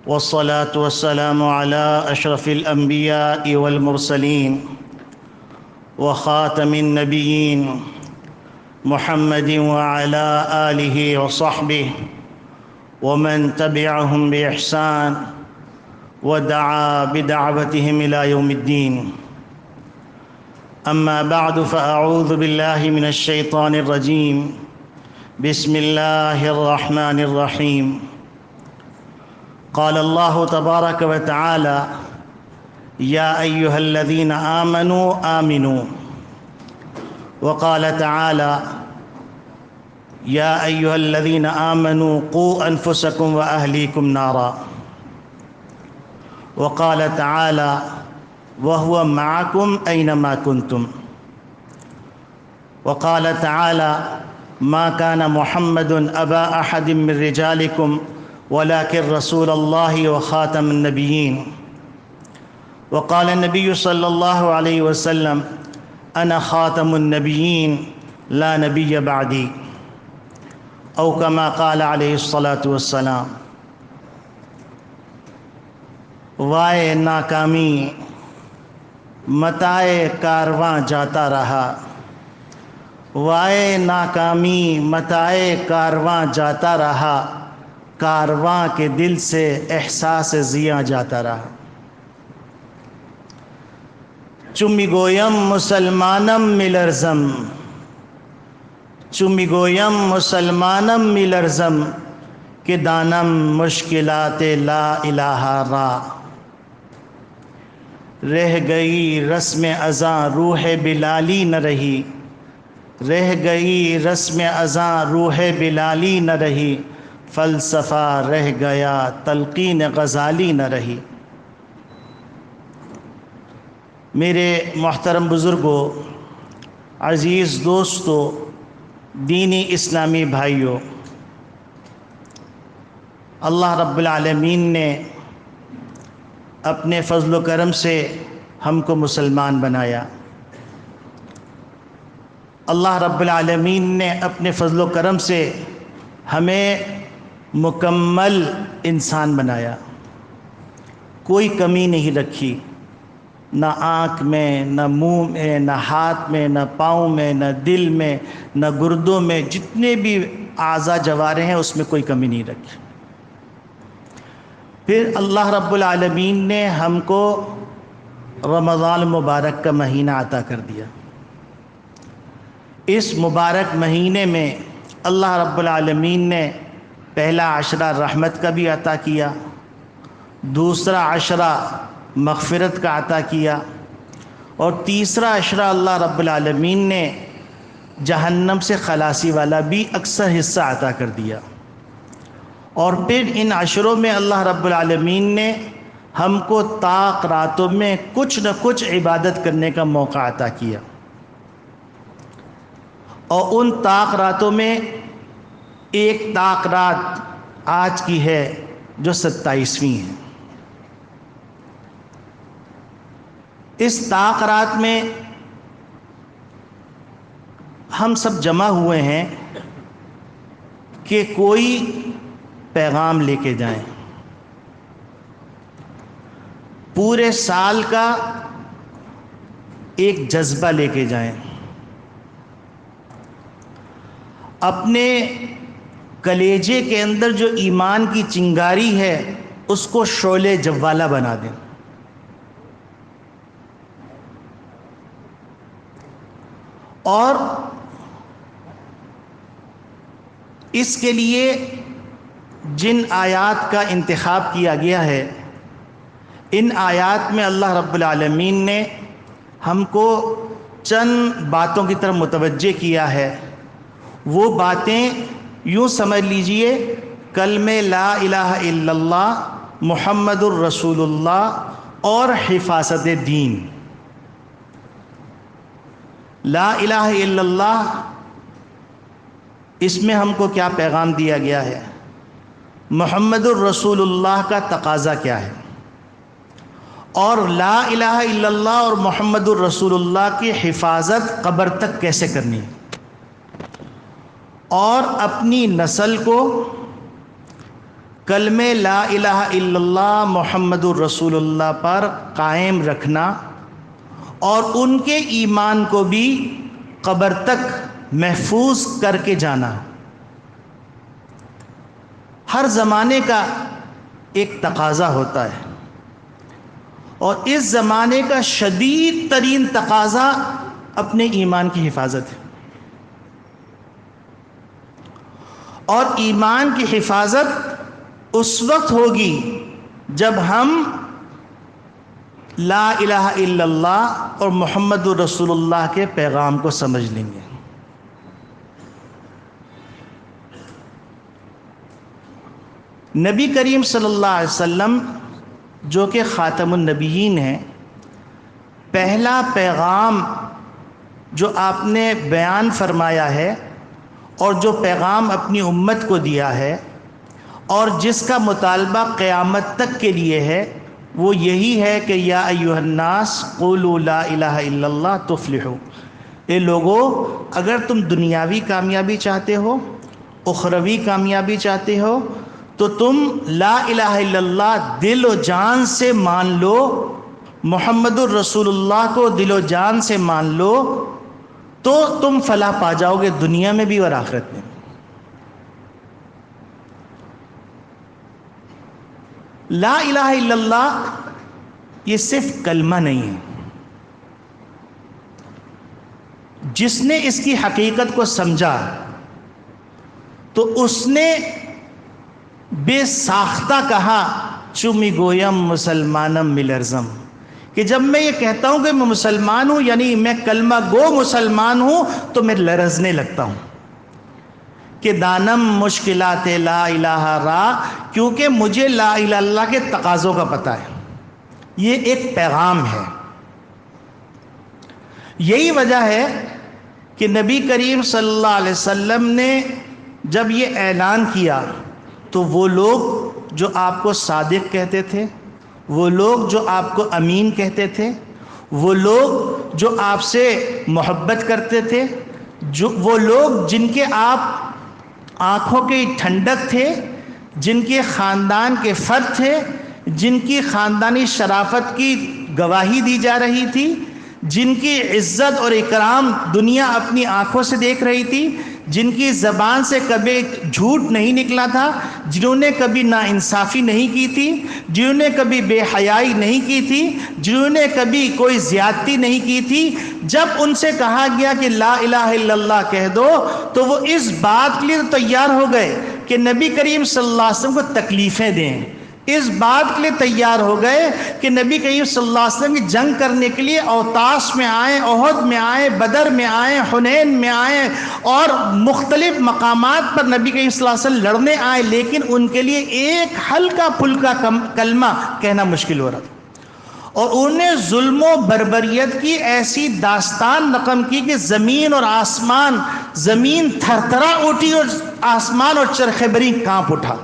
والصلاة والسلام على أشرف الأنبياء والمرسلين وخاتم النبيين محمد وعلى آله وصحبه ومن تبعهم بإحسان ودعا بدعوتهم إلى يوم الدين. أما بعد فأعوذ بالله من الشيطان الرجيم. بسم الله الرحمن الرحيم. قال الله تبارك وتعالى: يا أيها الذين آمنوا آمنوا. وقال تعالى: يا أيها الذين آمنوا قوا أنفسكم وأهليكم نارا. وقال تعالى: وهو معكم أينما كنتم. وقال تعالى: ما كان محمد أبا أحد من رجالكم ولكن رسول الله وخاتم النبيين. وقال النبي صلى الله عليه وسلم: أنا خاتم النبيين لا نبي بعدي، أو كما قال عليه الصلاة والسلام. وائے ناکامی متائے کارواں جاتا رہا، وائے ناکامی متائے کارواں جاتا رہا، کارواں کے دل سے احساس زیاں جاتا رہا. چمی گویم مسلمانم میلرزم، چمی گویم مسلمانم میلرزم، کہ دانم مشکلات لا الہ را. رہ گئی رسم ازاں روح بلالی نہ رہی، رہ گئی رسم ازاں روح بلالی نہ رہی، فلسفہ رہ گیا تلقین غزالی نہ رہی. میرے محترم بزرگوں، عزیز دوستوں، دینی اسلامی بھائیوں، اللہ رب العالمین نے اپنے فضل و کرم سے ہم کو مسلمان بنایا. اللہ رب العالمین نے اپنے فضل و کرم سے ہمیں مکمل انسان بنایا، کوئی کمی نہیں رکھی، نہ آنکھ میں، نہ منہ میں، نہ ہاتھ میں، نہ پاؤں میں، نہ دل میں، نہ گردوں میں، جتنے بھی اعضاء جوارح ہیں اس میں کوئی کمی نہیں رکھی. پھر اللہ رب العالمین نے ہم کو رمضان مبارک کا مہینہ عطا کر دیا. اس مبارک مہینے میں اللہ رب العالمین نے پہلا عشرہ رحمت کا بھی عطا کیا، دوسرا عشرہ مغفرت کا عطا کیا، اور تیسرا عشرہ اللہ رب العالمین نے جہنم سے خلاصی والا بھی اکثر حصہ عطا کر دیا. اور پھر ان عشروں میں اللہ رب العالمین نے ہم کو طاق راتوں میں کچھ نہ کچھ عبادت کرنے کا موقع عطا کیا، اور ان طاق راتوں میں ایک طاق رات آج کی ہے جو 27ویں ہے. اس طاق رات میں ہم سب جمع ہوئے ہیں کہ کوئی پیغام لے کے جائیں، پورے سال کا ایک جذبہ لے کے جائیں، اپنے کلیجے کے اندر جو ایمان کی چنگاری ہے اس کو شعلے جوالہ بنا دیں. اور اس کے لیے جن آیات کا انتخاب کیا گیا ہے، ان آیات میں اللہ رب العالمین نے ہم کو چند باتوں کی طرف متوجہ کیا ہے. وہ باتیں یوں سمجھ لیجئے، کلمہ لا الہ الا اللہ محمد الرسول اللہ اور حفاظت دین. لا الہ الا اللہ، اس میں ہم کو کیا پیغام دیا گیا ہے؟ محمد الرسول اللہ کا تقاضا کیا ہے؟ اور لا الہ الا اللہ اور محمد الرسول اللہ کی حفاظت قبر تک کیسے کرنی ہے، اور اپنی نسل کو کلمہ لا الہ الا اللہ محمد الرسول اللہ پر قائم رکھنا اور ان کے ایمان کو بھی قبر تک محفوظ کر کے جانا ہر زمانے کا ایک تقاضا ہوتا ہے، اور اس زمانے کا شدید ترین تقاضا اپنے ایمان کی حفاظت ہے، اور ایمان کی حفاظت اس وقت ہوگی جب ہم لا الہ الا اللہ اور محمد رسول اللہ کے پیغام کو سمجھ لیں گے۔ نبی کریم صلی اللہ علیہ وسلم جو کہ خاتم النبیین ہیں، پہلا پیغام جو آپ نے بیان فرمایا ہے اور جو پیغام اپنی امت کو دیا ہے اور جس کا مطالبہ قیامت تک کے لیے ہے، وہ یہی ہے کہ یا ایھا الناس قولوا لا الہ الا اللہ تفلحوا۔ اے لوگو، اگر تم دنیاوی کامیابی چاہتے ہو، اخروی کامیابی چاہتے ہو، تو تم لا الہ الا اللہ دل و جان سے مان لو، محمد الرسول اللہ کو دل و جان سے مان لو، تو تم فلاح پا جاؤ گے دنیا میں بھی اور آخرت میں بھی۔ لا الہ الا اللہ یہ صرف کلمہ نہیں ہے، جس نے اس کی حقیقت کو سمجھا تو اس نے بے ساختہ کہا چمی گویم مسلمانم ملرزم، کہ جب میں یہ کہتا ہوں کہ میں مسلمان ہوں، یعنی میں کلمہ گو مسلمان ہوں، تو میں لرزنے لگتا ہوں کہ دانم مشکلات لا الہ را، کیونکہ مجھے لا الہ الا اللہ کے تقاضوں کا پتہ ہے، یہ ایک پیغام ہے۔ یہی وجہ ہے کہ نبی کریم صلی اللہ علیہ وسلم نے جب یہ اعلان کیا تو وہ لوگ جو آپ کو صادق کہتے تھے، وہ لوگ جو آپ کو امین کہتے تھے، وہ لوگ جو آپ سے محبت کرتے تھے، وہ لوگ جن کے آپ آنکھوں کی ٹھنڈک تھے، جن کے خاندان کے فرد تھے، جن کی خاندانی شرافت کی گواہی دی جا رہی تھی، جن کی عزت اور اکرام دنیا اپنی آنکھوں سے دیکھ رہی تھی، جن کی زبان سے کبھی جھوٹ نہیں نکلا تھا، جنہوں نے کبھی ناانصافی نہیں کی تھی، جنہوں نے کبھی بے حیائی نہیں کی تھی، جنہوں نے کبھی کوئی زیادتی نہیں کی تھی، جب ان سے کہا گیا کہ لا الہ الا اللہ کہہ دو تو وہ اس بات کے لیے تیار ہو گئے کہ نبی کریم صلی اللہ علیہ وسلم کو تکلیفیں دیں، اس بات کے لیے تیار ہو گئے کہ نبی کریم صلی اللہ علیہ وسلم کی جنگ کرنے کے لیے اوطاس میں آئیں، احد میں آئیں، بدر میں آئیں، حنین میں آئیں، اور مختلف مقامات پر نبی کریم صلی اللہ علیہ وسلم لڑنے آئیں، لیکن ان کے لیے ایک ہلکا پھلکا کلمہ کہنا مشکل ہو رہا تھا، اور انہوں نے ظلم و بربریت کی ایسی داستان رقم کی کہ زمین اور آسمان، زمین تھر تھرا اٹھی اور آسمان اور چرخ بری کانپ اٹھا،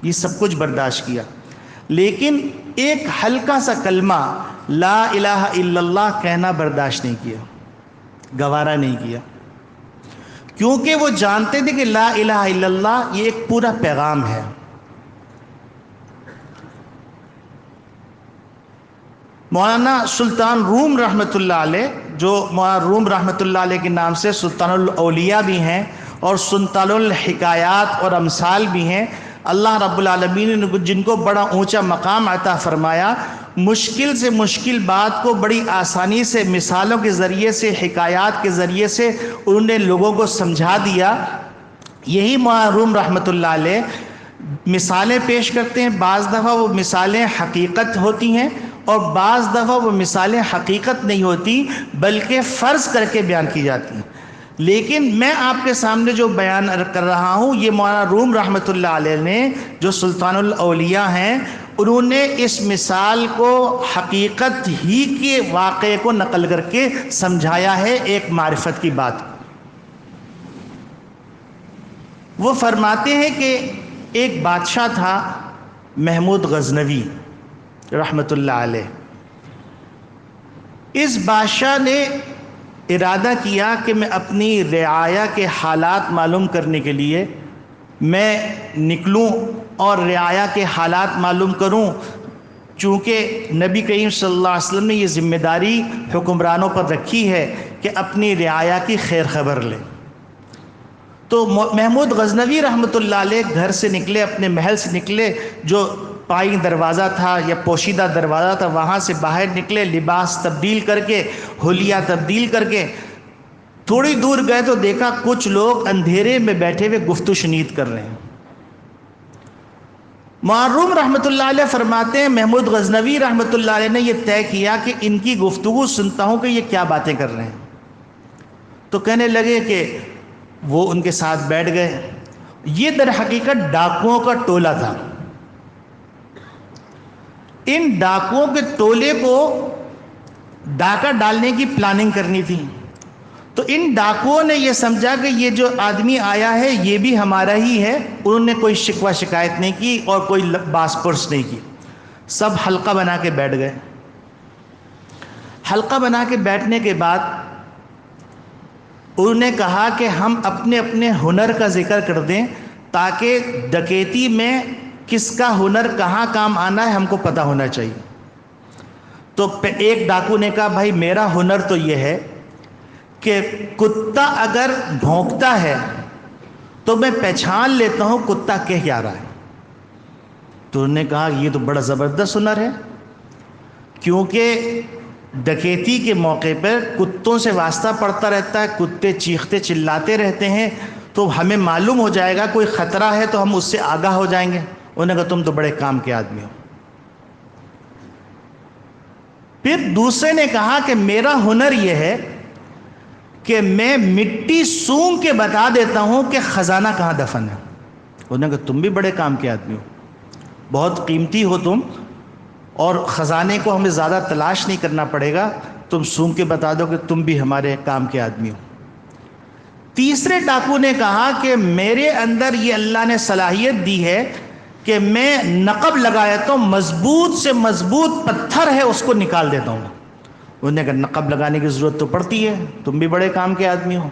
یہ سب کچھ برداشت کیا، لیکن ایک ہلکا سا کلمہ لا الہ الا اللہ کہنا برداشت نہیں کیا، گوارا نہیں کیا، کیونکہ وہ جانتے تھے کہ لا الہ الا اللہ یہ ایک پورا پیغام ہے۔ مولانا سلطان روم رحمۃ اللہ علیہ، جو مولانا روم رحمۃ اللہ علیہ کے نام سے سلطان الاولیاء بھی ہیں اور سلطان الحکایات اور امثال بھی ہیں، اللہ رب العالمین نے جن کو بڑا اونچا مقام عطا فرمایا، مشکل سے مشکل بات کو بڑی آسانی سے مثالوں کے ذریعے سے، حکایات کے ذریعے سے انہوں نے لوگوں کو سمجھا دیا۔ یہی مولانا روم رحمۃ اللہ علیہ مثالیں پیش کرتے ہیں، بعض دفعہ وہ مثالیں حقیقت ہوتی ہیں اور بعض دفعہ وہ مثالیں حقیقت نہیں ہوتی بلکہ فرض کر کے بیان کی جاتی ہیں، لیکن میں آپ کے سامنے جو بیان کر رہا ہوں یہ مولانا روم رحمۃ اللہ علیہ نے، جو سلطان الاولیاء ہیں، انہوں نے اس مثال کو حقیقت ہی کے واقعے کو نقل کر کے سمجھایا ہے، ایک معرفت کی بات۔ وہ فرماتے ہیں کہ ایک بادشاہ تھا محمود غزنوی رحمۃ اللہ علیہ، اس بادشاہ نے ارادہ کیا کہ میں اپنی رعایا کے حالات معلوم کرنے کے لیے میں نکلوں اور رعایا کے حالات معلوم کروں، چونکہ نبی کریم صلی اللہ علیہ وسلم نے یہ ذمہ داری حکمرانوں پر رکھی ہے کہ اپنی رعایا کی خیر خبر لیں۔ تو محمود غزنوی رحمۃ اللہ علیہ گھر سے نکلے، اپنے محل سے نکلے، جو پائی دروازہ تھا یا پوشیدہ دروازہ تھا وہاں سے باہر نکلے، لباس تبدیل کر کے، حلیہ تبدیل کر کے تھوڑی دور گئے تو دیکھا کچھ لوگ اندھیرے میں بیٹھے ہوئے گفت و شنید کر رہے ہیں۔ معروم رحمۃ اللہ علیہ فرماتے ہیں محمود غزنوی رحمۃ اللہ علیہ نے یہ طے کیا کہ ان کی گفتگو سنتا ہوں کہ یہ کیا باتیں کر رہے ہیں، تو کہنے لگے کہ وہ ان کے ساتھ بیٹھ گئے۔ یہ در حقیقت ڈاکوؤں کا ٹولہ تھا۔ ان ڈاکوؤں کے ٹولے کو ڈاکہ ڈالنے کی پلاننگ کرنی تھی، تو ان ڈاکوؤں نے یہ سمجھا کہ یہ جو آدمی آیا ہے یہ بھی ہمارا ہی ہے، انہوں نے کوئی شکوہ شکایت نہیں کی اور کوئی باس پرس نہیں کی، سب حلقہ بنا کے بیٹھ گئے۔ حلقہ بنا کے بیٹھنے کے بعد انہوں نے کہا کہ ہم اپنے اپنے ہنر کا ذکر کر دیں تاکہ ڈکیتی میں کس کا ہنر کہاں کام آنا ہے ہم کو پتہ ہونا چاہیے۔ تو ایک ڈاکو نے کہا بھائی میرا ہنر تو یہ ہے کہ کتا اگر بھونکتا ہے تو میں پہچان لیتا ہوں کتا کہہ کیا رہا ہے۔ تو انہوں نے کہا یہ تو بڑا زبردست ہنر ہے، کیونکہ ڈکیتی کے موقع پر کتوں سے واسطہ پڑتا رہتا ہے، کتے چیختے چلاتے رہتے ہیں، تو ہمیں معلوم ہو جائے گا کوئی خطرہ ہے تو ہم اس سے آگاہ ہو جائیں گے۔ انہوں نے کہا تم تو بڑے کام کے آدمی ہو۔ پھر دوسرے نے کہا کہ میرا ہنر یہ ہے کہ میں مٹی سونگھ کے بتا دیتا ہوں کہ خزانہ کہاں دفن ہے۔ انہوں نے کہا تم بھی بڑے کام کے آدمی ہو، بہت قیمتی ہو تم، اور خزانے کو ہمیں زیادہ تلاش نہیں کرنا پڑے گا، تم سونگھ کے بتا دو کہ تم بھی ہمارے کام کے آدمی ہو۔ تیسرے ڈاکو نے کہا کہ میرے اندر یہ اللہ نے صلاحیت دی ہے کہ میں نقب لگایا تو مضبوط سے مضبوط پتھر ہے اس کو نکال دیتا ہوں۔ انہوں نے کہا نقب لگانے کی ضرورت تو پڑتی ہے، تم بھی بڑے کام کے آدمی ہو۔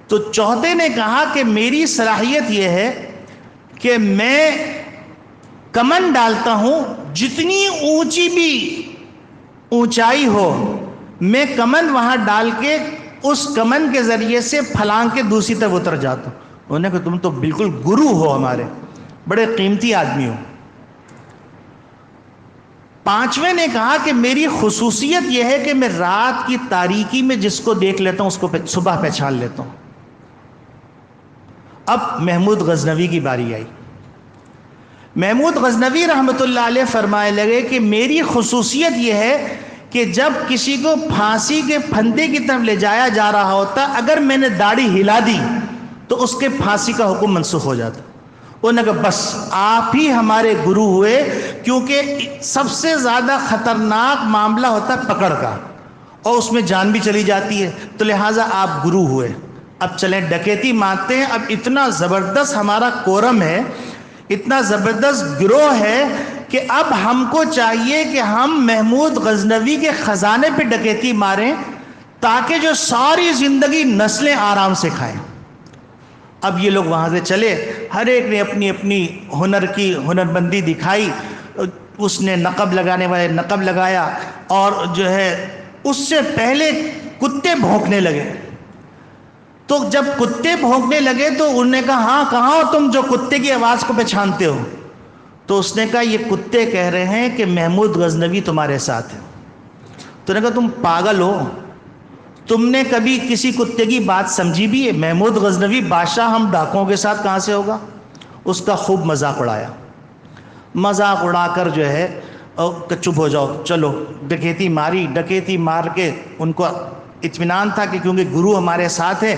تو چوتھے نے کہا کہ میری صلاحیت یہ ہے کہ میں کمن ڈالتا ہوں، جتنی اونچی بھی اونچائی ہو میں کمن وہاں ڈال کے اس کمن کے ذریعے سے پھلانگ کے دوسری طرف اتر جاتا ہوں۔ انہوں نے کہا تم تو بالکل گرو ہو، ہمارے بڑے قیمتی آدمی ہو۔ پانچویں نے کہا کہ میری خصوصیت یہ ہے کہ میں رات کی تاریکی میں جس کو دیکھ لیتا ہوں اس کو صبح پہچان لیتا ہوں۔ اب محمود غزنوی کی باری آئی۔ محمود غزنوی رحمۃ اللہ علیہ فرمائے لگے کہ میری خصوصیت یہ ہے کہ جب کسی کو پھانسی کے پھندے کی طرف لے جایا جا رہا ہوتا، اگر میں نے داڑھی ہلا دی تو اس کے پھانسی کا حکم منسوخ ہو جاتا۔ انہوں نے کہا بس آپ ہی ہمارے گرو ہوئے، کیونکہ سب سے زیادہ خطرناک معاملہ ہوتا ہے پکڑ کا، اور اس میں جان بھی چلی جاتی ہے، تو لہٰذا آپ گرو ہوئے۔ اب چلیں ڈکیتی مانتے ہیں۔ اب اتنا زبردست ہمارا کورم ہے، اتنا زبردست گروہ ہے کہ اب ہم کو چاہیے کہ ہم محمود غزنوی کے خزانے پہ ڈکیتی ماریں تاکہ جو ساری زندگی نسلیں آرام سے کھائیں۔ اب یہ لوگ وہاں سے چلے، ہر ایک نے اپنی اپنی ہنر بندی دکھائی۔ اس نے نقب لگانے والے نقب لگایا، اور جو ہے اس سے پہلے کتے بھونکنے لگے۔ تو جب کتے بھونکنے لگے تو انہوں نے کہا ہاں کہاں ہو تم جو کتے کی آواز کو پہچانتے ہو؟ تو اس نے کہا یہ کتے کہہ رہے ہیں کہ محمود غزنوی تمہارے ساتھ ہے۔ تو نے کہا تم پاگل ہو، تم نے کبھی کسی کتے کی بات سمجھی بھی ہے؟ محمود غزنوی بادشاہ ہم ڈاکوؤں کے ساتھ کہاں سے ہوگا؟ اس کا خوب مذاق اڑایا۔ مذاق اڑا کر جو ہے چپ ہو جاؤ، چلو ڈکیتی ماری۔ ڈکیتی مار کے ان کو اطمینان تھا کہ کیونکہ گرو ہمارے ساتھ ہے،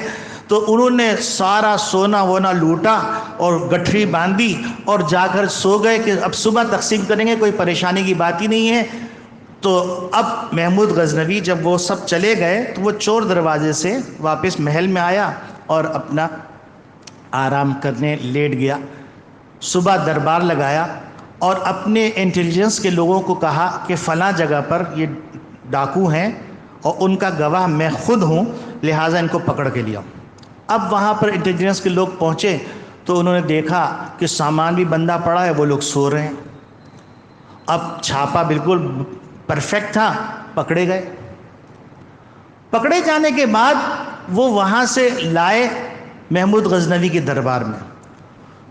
تو انہوں نے سارا سونا وونا لوٹا اور گٹھری باندھی اور جا کر سو گئے کہ اب صبح تقسیم کریں گے، کوئی پریشانی کی بات ہی نہیں ہے۔ تو اب محمود غزنوی جب وہ سب چلے گئے تو وہ چور دروازے سے واپس محل میں آیا اور اپنا آرام کرنے لیٹ گیا۔ صبح دربار لگایا اور اپنے انٹیلیجنس کے لوگوں کو کہا کہ فلاں جگہ پر یہ ڈاکو ہیں اور ان کا گواہ میں خود ہوں، لہٰذا ان کو پکڑ کے لیا۔ اب وہاں پر انٹیلیجنس کے لوگ پہنچے تو تو انہوں نے دیکھا کہ سامان بھی بندہ پڑا ہے، وہ لوگ سو رہے ہیں۔ اب چھاپا بالکل پرفیکٹ تھا، پکڑے گئے۔ پکڑے جانے کے بعد وہ وہاں سے لائے محمود غزنوی کے دربار میں۔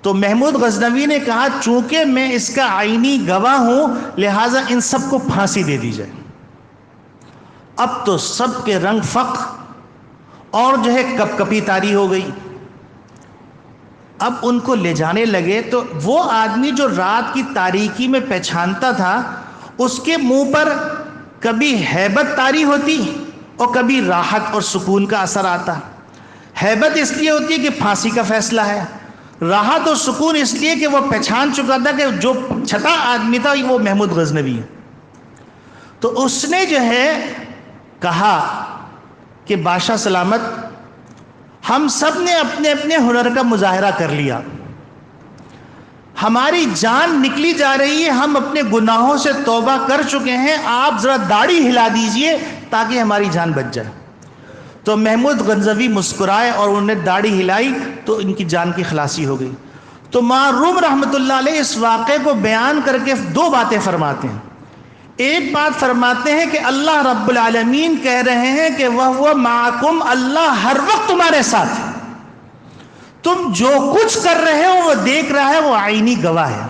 تو محمود غزنوی نے کہا چونکہ میں اس کا عینی گواہ ہوں لہٰذا ان سب کو پھانسی دے دی جائے۔ اب تو سب کے رنگ فق اور جو ہے کپ کپی طاری ہو گئی۔ اب ان کو لے جانے لگے تو وہ آدمی جو رات کی تاریکی میں پہچانتا تھا، اس کے منہ پر کبھی ہیبت طاری ہوتی اور کبھی راحت اور سکون کا اثر آتا۔ ہیبت اس لیے ہوتی ہے کہ پھانسی کا فیصلہ ہے، راحت اور سکون اس لیے کہ وہ پہچان چکا تھا کہ جو چھٹا آدمی تھا وہ محمود غزنوی ہے۔ تو اس نے جو ہے کہا کہ بادشاہ سلامت، ہم سب نے اپنے اپنے ہنر کا مظاہرہ کر لیا، ہماری جان نکلی جا رہی ہے، ہم اپنے گناہوں سے توبہ کر چکے ہیں، آپ ذرا داڑھی ہلا دیجئے تاکہ ہماری جان بچ جائے۔ تو محمود غزنوی مسکرائے اور انہوں نے داڑھی ہلائی تو ان کی جان کی خلاصی ہو گئی۔ تو معروم رحمۃ اللہ علیہ اس واقعے کو بیان کر کے دو باتیں فرماتے ہیں۔ ایک بات فرماتے ہیں کہ اللہ رب العالمین کہہ رہے ہیں کہ وَهُوَ مَعَكُمْ، اللہ ہر وقت تمہارے ساتھ ہے، تم جو کچھ کر رہے ہو وہ دیکھ رہا ہے، وہ عینی گواہ ہے۔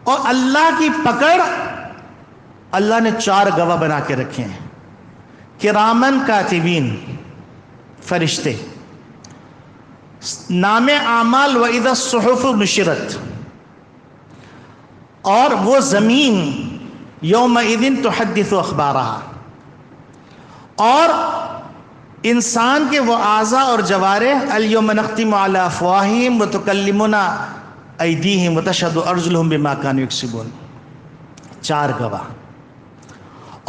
اور اللہ کی پکڑ اللہ نے 4 گواہ بنا کے رکھے ہیں، کرامن کاتبین، فرشتے، نام اعمال وَإِذَا الصُّحُفُ نُشِرَتْ، اور وہ زمین یومئذ تحدث اخبارہا، اور انسان کے وہ اعضاء اور جوارح الیوم نختم علی افواہہم وتکلمنا ایدیہم وتشہد ارجلہم بما کانوا یکسبون۔ 4 گواہ۔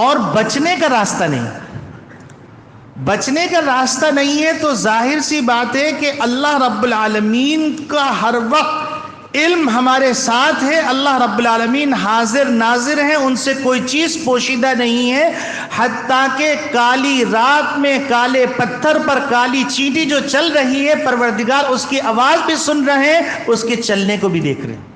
اور بچنے کا راستہ نہیں، بچنے کا راستہ نہیں ہے۔ تو ظاہر سی بات ہے کہ اللہ رب العالمین کا ہر وقت علم ہمارے ساتھ ہے، اللہ رب العالمین حاضر ناظر ہیں، ان سے کوئی چیز پوشیدہ نہیں ہے، حتیٰ کہ کالی رات میں کالے پتھر پر کالی چینٹی جو چل رہی ہے، پروردگار اس کی آواز بھی سن رہے ہیں، اس کے چلنے کو بھی دیکھ رہے ہیں۔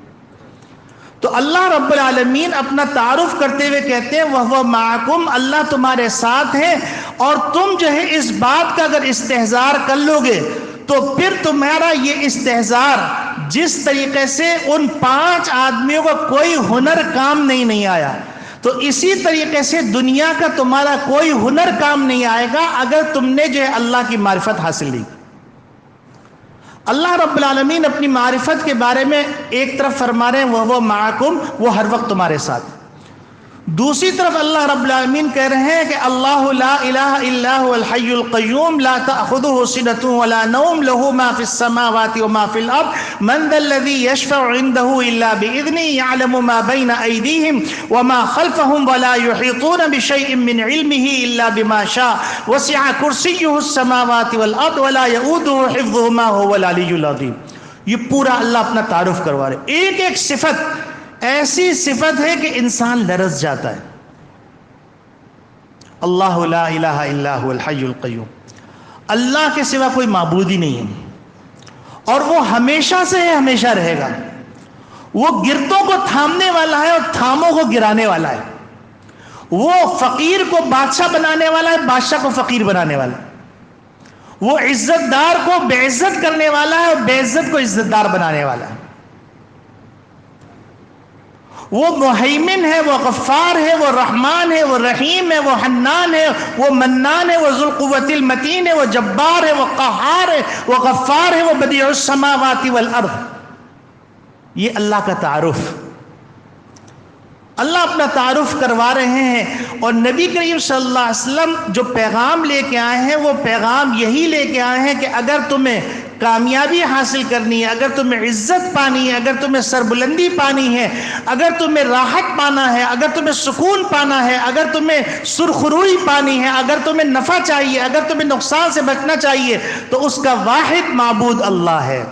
تو اللہ رب العالمین اپنا تعارف کرتے ہوئے کہتے ہیں وَهُوَ مَعَكُمْ، اللہ تمہارے ساتھ ہے، اور تم جو ہے اس بات کا اگر استحضار کر لو گے تو پھر تمہارا یہ استحضار جس طریقے سے ان 5 آدمیوں کا کوئی ہنر کام نہیں آیا، تو اسی طریقے سے دنیا کا تمہارا کوئی ہنر کام نہیں آئے گا اگر تم نے جو ہے اللہ کی معرفت حاصل نہیں۔ اللہ رب العالمین اپنی معرفت کے بارے میں ایک طرف فرما رہے ہیں وَهُوَ مَعَكُمْ، وہ ہر وقت تمہارے ساتھ۔ دوسری طرف اللہ رب العالمین کہہ رہے ہیں کہ اللہ لا الہ الا هو الحی القیوم لا تأخذه سنة ولا نوم له ما في السماوات وما في الأرض من ذا الذي يشفع عنده إلا بإذنه يعلم ما بين أيديهم وما خلفهم ولا يحيطون بشيء من علمه إلا بما شاء وسع كرسيه السماوات والأرض ولا يؤوده حفظهما هو العلي العظيم۔ یہ پورا اللہ اپنا تعارف کروا رہے، ایک ایک صفت ایسی صفت ہے کہ انسان لرز جاتا ہے۔ اللہ لا الہ الا هو الحی القیوم، اللہ کے سوا کوئی معبود ہی نہیں ہے، اور وہ ہمیشہ سے ہے، ہمیشہ رہے گا۔ وہ گرتوں کو تھامنے والا ہے اور تھاموں کو گرانے والا ہے۔ وہ فقیر کو بادشاہ بنانے والا ہے، بادشاہ کو فقیر بنانے والا ہے۔ وہ عزت دار کو بے عزت کرنے والا ہے اور بے عزت کو عزت دار بنانے والا ہے۔ وہ محیمن ہے، وہ غفار ہے، وہ رحمان ہے، وہ رحیم ہے، وہ حنان ہے، وہ منان ہے، وہ ذو القوۃ المتین ہے، وہ جبار ہے، وہ قہار ہے، وہ غفار ہے، وہ بدیع السماوات والارض۔ یہ اللہ کا تعارف، اللہ اپنا تعارف کروا رہے ہیں۔ اور نبی کریم صلی اللہ علیہ وسلم جو پیغام لے کے آئے ہیں وہ پیغام یہی لے کے آئے ہیں کہ اگر تمہیں کامیابی حاصل کرنی ہے، اگر تمہیں عزت پانی ہے، اگر تمہیں سربلندی پانی ہے، اگر تمہیں راحت پانا ہے، اگر تمہیں سکون پانا ہے، اگر تمہیں سرخروئی پانی ہے، اگر تمہیں نفع چاہیے، اگر تمہیں نقصان سے بچنا چاہیے، تو اس کا واحد معبود اللہ ہے۔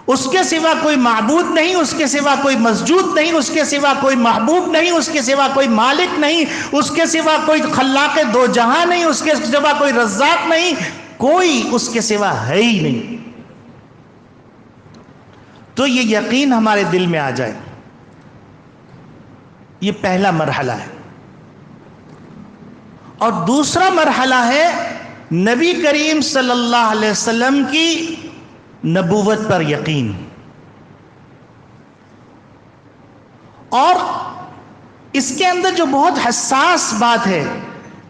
اس کے سوا کوئی معبود نہیں، اس کے سوا کوئی مسجود نہیں، اس کے سوا کوئی محبوب نہیں، اس کے سوا کوئی مالک نہیں، اس کے سوا کوئی خلاق دو جہاں نہیں، اس کے سوا کوئی رزاق نہیں۔ کوئی اس کے سوا ہے ہی نہیں. تو یہ یقین ہمارے دل میں آ جائے. یہ پہلا مرحلہ ہے. اور دوسرا مرحلہ ہے نبی کریم صلی اللہ علیہ وسلم کی نبوت پر یقین. اور اس کے اندر جو بہت حساس بات ہے،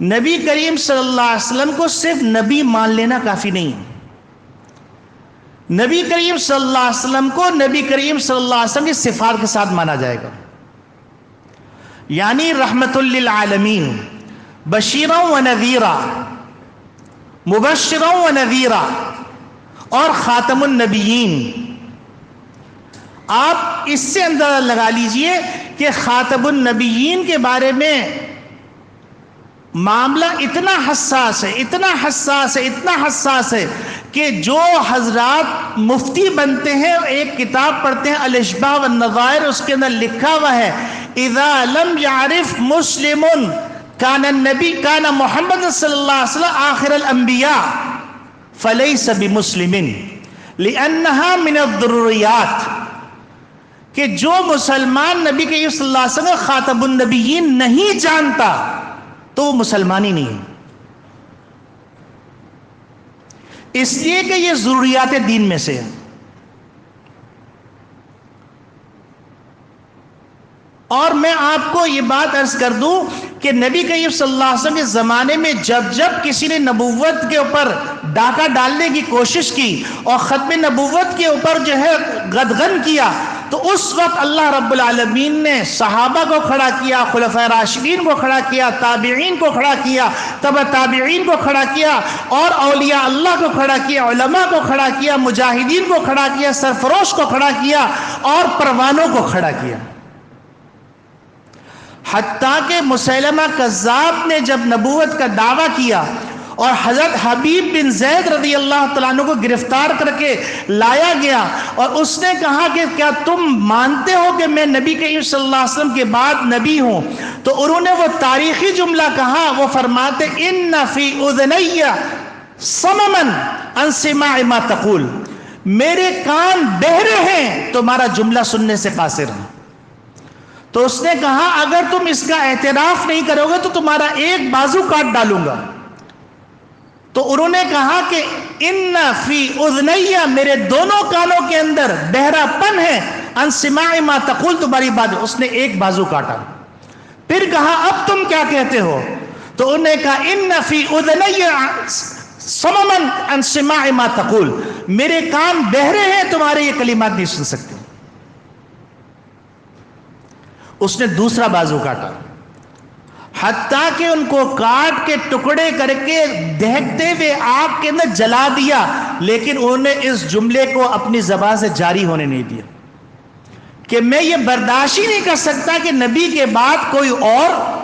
نبی کریم صلی اللہ علیہ وسلم کو صرف نبی مان لینا کافی نہیں. نبی کریم صلی اللہ علیہ وسلم کو نبی کریم صلی اللہ علیہ وسلم کی صفات کے ساتھ مانا جائے گا. یعنی رحمت للعالمین، بشیرا و نذیرا، مبشرا و نذیرا، اور خاتم النبیین. آپ اس سے اندازہ لگا لیجئے کہ خاتم النبیین کے بارے میں معاملہ اتنا حساس ہے، اتنا حساس ہے، اتنا حساس ہے کہ جو حضرات مفتی بنتے ہیں ایک کتاب پڑھتے ہیں الاشباہ والنظائر، اس کے اندر لکھا ہوا ہے اذا لم يعرف مسلم کان النبی کان محمد صلی اللہ علیہ وسلم آخر الانبیاء فلیس بمسلم لانہا من الضروریات. کہ جو مسلمان نبی کریم صلی اللہ علیہ وسلم خاتم النبیین نہیں جانتا تو وہ مسلمان ہی نہیں ہے. اس لیے کہ یہ ضروریات دین میں سے ہے. اور میں آپ کو یہ بات عرض کر دوں کہ نبی کریم صلی اللہ علیہ وسلم کے زمانے میں جب کسی نے نبوت کے اوپر ڈاکہ ڈالنے کی کوشش کی اور ختم نبوت کے اوپر جو ہے غدغن کیا، تو اس وقت اللہ رب العالمین نے صحابہ کو کھڑا کیا، خلفائے راشدین کو کھڑا کیا، تابعین کو کھڑا کیا، تبع تابعین کو کھڑا کیا، اور اولیاء اللہ کو کھڑا کیا، علماء کو کھڑا کیا، مجاہدین کو کھڑا کیا، سرفروش کو کھڑا کیا، اور پروانوں کو کھڑا کیا. حتیٰ کہ مسیلمہ کذاب نے جب نبوت کا دعویٰ کیا اور حضرت حبیب بن زید رضی اللہ تعالیٰ عنہ کو گرفتار کر کے لایا گیا اور اس نے کہا کہ کیا تم مانتے ہو کہ میں نبی کریم صلی اللہ علیہ وسلم کے بعد نبی ہوں؟ تو انہوں نے وہ تاریخی جملہ کہا، وہ فرماتے ان فی اذنی صمما عن سماع ما تقول، میرے کان بہرے ہیں تمہارا جملہ سننے سے قاصر ہیں. تو اس نے کہا اگر تم اس کا اعتراف نہیں کرو گے تو تمہارا ایک بازو کاٹ ڈالوں گا. تو انہوں نے کہا کہ ان فی اذنی، میرے دونوں کانوں کے اندر بہرا پن ہے، ان سماع ما تقول، تمہاری بات. اس نے ایک بازو کاٹا. پھر کہا اب تم کیا کہتے ہو؟ تو انہوں نے کہا ان فی اذنی صمما ان سماع ما تقول، میرے کان بہرے ہیں تمہارے یہ کلمات نہیں سن سکتے. اس نے دوسرا بازو کاٹا، حتیٰ کہ ان کو کاٹ کے ٹکڑے کر کے دہکتے ہوئے آگ کے اندر جلا دیا، لیکن انہوں نے اس جملے کو اپنی زبان سے جاری ہونے نہیں دیا کہ میں یہ برداشت ہی نہیں کر سکتا کہ نبی کے بعد کوئی اور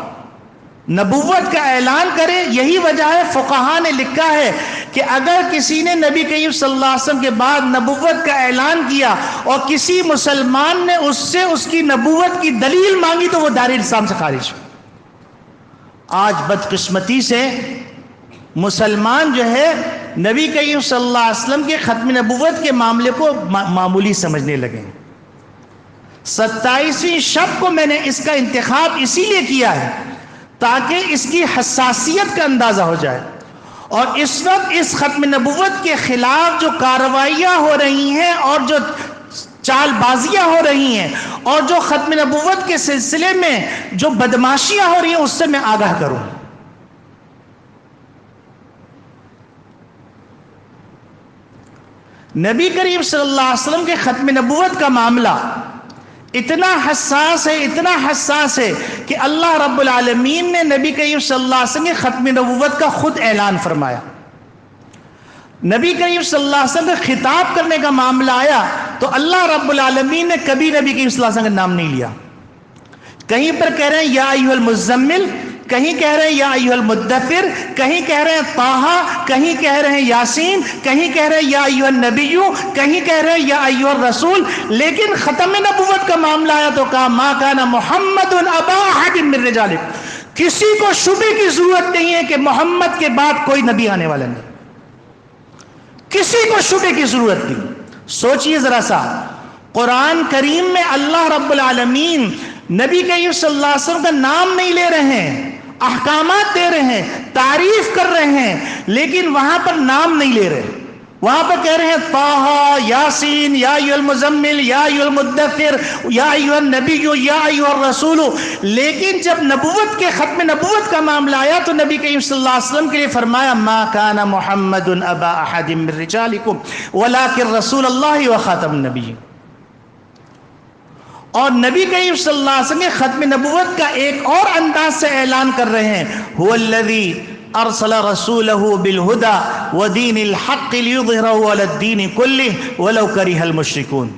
نبوت کا اعلان کرے. یہی وجہ ہے فقہا نے لکھا ہے کہ اگر کسی نے نبی کریم صلی اللہ علیہ وسلم کے بعد نبوت کا اعلان کیا اور کسی مسلمان نے اس سے اس کی نبوت کی دلیل مانگی تو وہ دار اسلام سے خارج. آج بدقسمتی سے مسلمان جو ہے نبی کریم صلی اللہ علیہ وسلم کے ختم نبوت کے معاملے کو معمولی سمجھنے لگے. 27ویں شب کو میں نے اس کا انتخاب اسی لیے کیا ہے تاکہ اس کی حساسیت کا اندازہ ہو جائے. اور اس وقت اس ختم نبوت کے خلاف جو کارروائیاں ہو رہی ہیں اور جو چال بازیاں ہو رہی ہیں اور جو ختم نبوت کے سلسلے میں جو بدماشیاں ہو رہی ہیں اس سے میں آگاہ کروں. نبی کریم صلی اللہ علیہ وسلم کے ختم نبوت کا معاملہ اتنا حساس ہے، اتنا حساس ہے کہ اللہ رب العالمین نے نبی کریم صلی اللہ علیہ وسلم کے ختم نبوت کا خود اعلان فرمایا. نبی کریم صلی اللہ علیہ وسلم کے خطاب کرنے کا معاملہ آیا تو اللہ رب العالمین نے کبھی نبی کریم صلی اللہ علیہ وسلم کا نام نہیں لیا. کہیں پر کہہ رہے ہیں یا ایھا المزمل، کہیں کہہ رہے ہیں یا ایھا المدثر، کہیں کہہ رہے ہیں طٰہٰ، کہیں کہہ رہے ہیں یاسین، کہیں کہہ رہے ہیں یا ایھا النبی، کہیں کہہ رہے ہیں یا ایھا الرسول. لیکن ختم نبوت کا معاملہ آیا تو کہا ما کان محمد ابا احد من رجالکم، کسی کو شبے کی ضرورت نہیں ہے کہ محمد کے بعد کوئی نبی آنے والا نہیں. کسی کو شبے کی ضرورت نہیں. سوچئے ذرا سا، قرآن کریم میں اللہ رب العالمین نبی کریم صلی اللہ علیہ وسلم کا نام نہیں لے رہے ہیں، احکامات دے رہے ہیں، تعریف کر رہے ہیں، لیکن وہاں پر نام نہیں لے رہے. وہاں پر کہہ رہے ہیں طٰہٰ، یاسین، یا ایھا المزمل، یا ایھا المدثر، یا ایھا النبی، یا ایھا الرسول. لیکن جب نبوت کے ختم نبوت کا معاملہ آیا تو نبی کریم صلی اللہ علیہ وسلم کے لیے فرمایا ما کان محمد ابا احد من رجالکم ولکن رسول اللہ وخاتم النبیین. اور نبی کریم صلی اللہ علیہ وسلم ختم نبوت کا ایک اور انداز سے اعلان کر رہے ہیں، هو الذی ارسل رسولہ بالہدی ودین الحق لیظہرہ علی الدین کلہ ولو کرہ المشرکون.